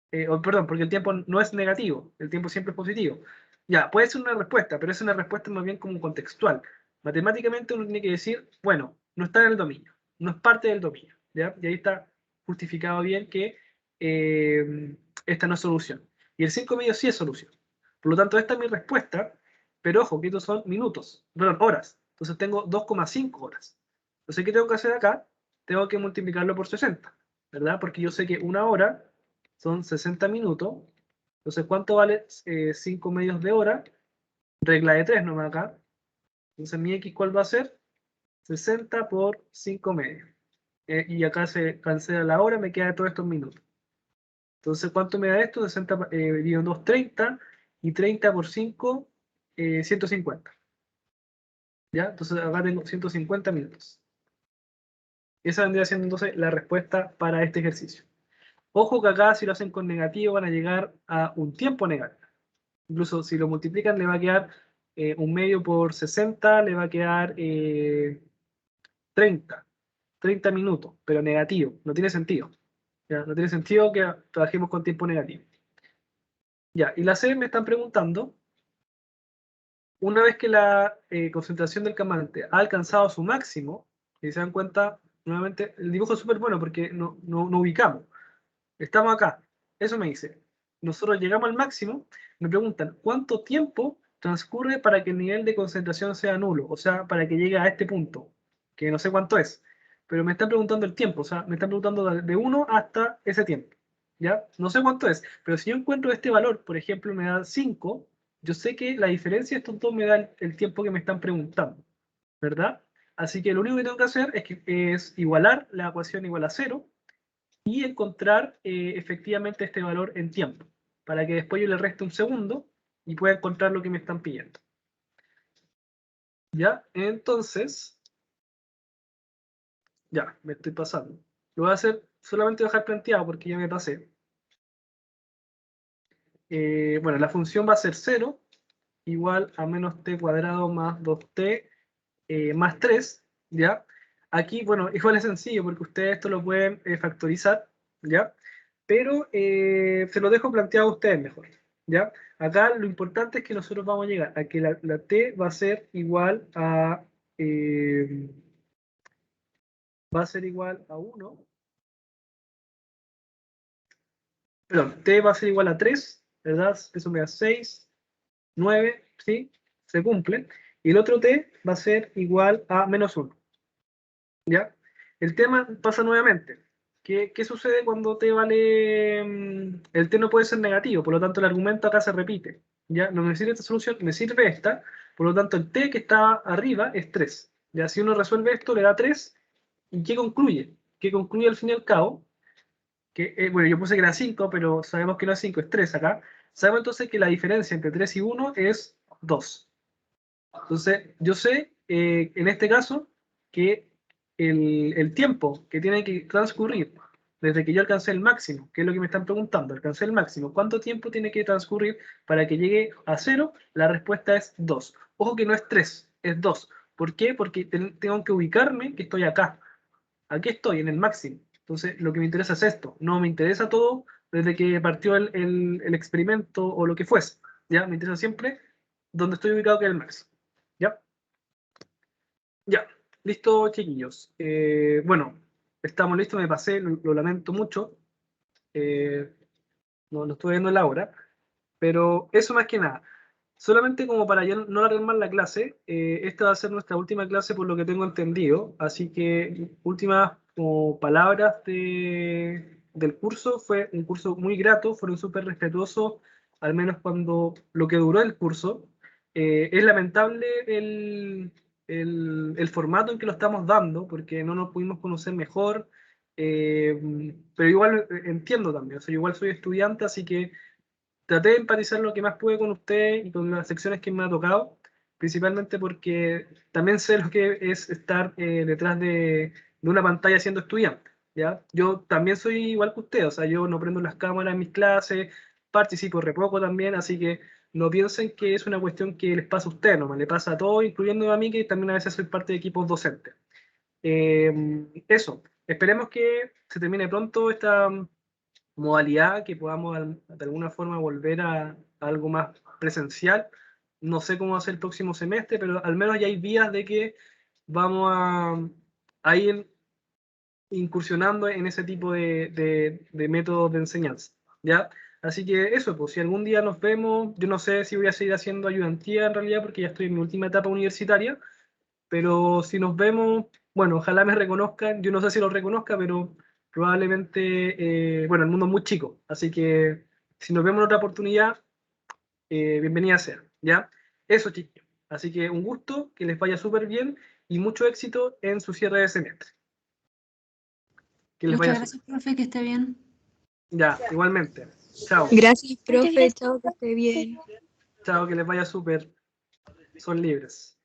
Perdón, porque el tiempo no es negativo. El tiempo siempre es positivo. Ya, puede ser una respuesta, pero es una respuesta más bien como contextual. Matemáticamente uno tiene que decir, bueno, no está en el dominio. No es parte del dominio. ¿Ya? Y ahí está justificado bien que esta no es solución. Y el 5 medio sí es solución. Por lo tanto, esta es mi respuesta, pero ojo, que estos son minutos, perdón, horas. Entonces tengo 2,5 horas. Entonces, ¿qué tengo que hacer acá? Tengo que multiplicarlo por 60, ¿verdad? Porque yo sé que una hora son 60 minutos. Entonces, ¿cuánto vale 5 medios de hora? Regla de 3 nomás acá. Entonces, mi x, ¿cuál va a ser? 60 por 5 medios. Y acá se cancela la hora, me queda todos estos minutos. Entonces, ¿cuánto me da esto? 60 dividido en 2, 30. Y 30 por 5, 150. ¿Ya? Entonces, acá tengo 150 minutos. Esa vendría siendo entonces la respuesta para este ejercicio. Ojo que acá si lo hacen con negativo van a llegar a un tiempo negativo. Incluso si lo multiplican le va a quedar un medio por 60, le va a quedar 30 minutos, pero negativo. No tiene sentido. ¿Ya? No tiene sentido que trabajemos con tiempo negativo. Ya, y la C me están preguntando, una vez que la concentración del calmante ha alcanzado su máximo, y se dan cuenta, nuevamente, el dibujo es súper bueno porque no ubicamos. Estamos acá. Eso me dice. Nosotros llegamos al máximo, me preguntan, ¿cuánto tiempo transcurre para que el nivel de concentración sea nulo? O sea, para que llegue a este punto, que no sé cuánto es. Pero me están preguntando el tiempo, o sea, me están preguntando de 1 hasta ese tiempo. ¿Ya? No sé cuánto es, pero si yo encuentro este valor, por ejemplo, me da 5, yo sé que la diferencia de estos dos me da el tiempo que me están preguntando, ¿verdad? Así que lo único que tengo que hacer es igualar la ecuación igual a 0 y encontrar efectivamente este valor en tiempo, para que después yo le reste un segundo y pueda encontrar lo que me están pidiendo. ¿Ya? Entonces, ya, me estoy pasando. Lo voy a hacer, solamente dejar planteado porque ya me pasé. Bueno, la función va a ser 0 igual a menos t cuadrado más 2t más 3, ¿ya? Aquí, bueno, igual es sencillo porque ustedes esto lo pueden factorizar, ¿ya? Pero se lo dejo planteado a ustedes mejor, ¿ya? Acá lo importante es que nosotros vamos a llegar a que la t va a ser igual a... va a ser igual a 1. Perdón, t va a ser igual a 3, ¿verdad? Eso me da 6, 9, ¿sí? Se cumple. Y el otro t va a ser igual a menos 1. ¿Ya? El tema pasa nuevamente. ¿Qué sucede cuando t vale... el t no puede ser negativo, por lo tanto el argumento acá se repite. ¿Ya? No me sirve esta solución, me sirve esta, por lo tanto el t que está arriba es 3. ¿Ya? Si uno resuelve esto, le da 3, ¿y qué concluye? ¿Qué concluye al fin y al cabo? Que, bueno, yo puse que era 5, pero sabemos que no es 5, es 3 acá. Sabemos entonces que la diferencia entre 3 y 1 es 2. Entonces, yo sé, en este caso, que el tiempo que tiene que transcurrir desde que yo alcancé el máximo, que es lo que me están preguntando, alcancé el máximo, ¿cuánto tiempo tiene que transcurrir para que llegue a 0? La respuesta es 2. Ojo que no es 3, es 2. ¿Por qué? Porque tengo que ubicarme que estoy acá. Aquí estoy, en el máximo. Entonces, lo que me interesa es esto. No me interesa todo desde que partió el experimento o lo que fuese. ¿Ya? Me interesa siempre donde estoy ubicado, que es el máximo. ¿Ya? Ya. Listo, chiquillos. Bueno, estamos listos, me pasé, lo lamento mucho. No estuve viendo la hora. Pero eso más que nada. Solamente como para ya no alargar más la clase, esta va a ser nuestra última clase por lo que tengo entendido. Así que últimas como palabras del curso. Fue un curso muy grato, fueron súper respetuosos, al menos cuando lo que duró el curso. Es lamentable el formato en que lo estamos dando, porque no nos pudimos conocer mejor, pero igual entiendo también, o sea, igual soy estudiante, así que traté de empatizar lo que más pude con usted y con las secciones que me ha tocado. principalmente porque también sé lo que es estar detrás de una pantalla siendo estudiante, ¿ya? Yo también soy igual que usted, o sea, yo no prendo las cámaras en mis clases, participo re poco también, así que no piensen que es una cuestión que les pasa a ustedes, no, le pasa a todos, incluyendo a mí, que también a veces soy parte de equipos docentes. Eso, esperemos que se termine pronto esta modalidad, que podamos de alguna forma volver a algo más presencial. No sé cómo va a ser el próximo semestre, pero al menos ya hay vías de que vamos a ir incursionando en ese tipo de métodos de enseñanza, ¿ya? Así que eso, pues si algún día nos vemos, yo no sé si voy a seguir haciendo ayudantía en realidad, porque ya estoy en mi última etapa universitaria, pero si nos vemos, bueno, ojalá me reconozcan, yo no sé si lo reconozca, pero probablemente, bueno, el mundo es muy chico, así que si nos vemos en otra oportunidad, bienvenida sea, ¿ya? Eso, chicos. Así que un gusto, que les vaya súper bien y mucho éxito en su cierre de semestre. Que les vaya Muchas súper. gracias, profe, que esté bien. Ya, igualmente. Chao. Gracias, Muchas profe. gracias. Chao, que esté bien. Chao, que les vaya súper. Son libres.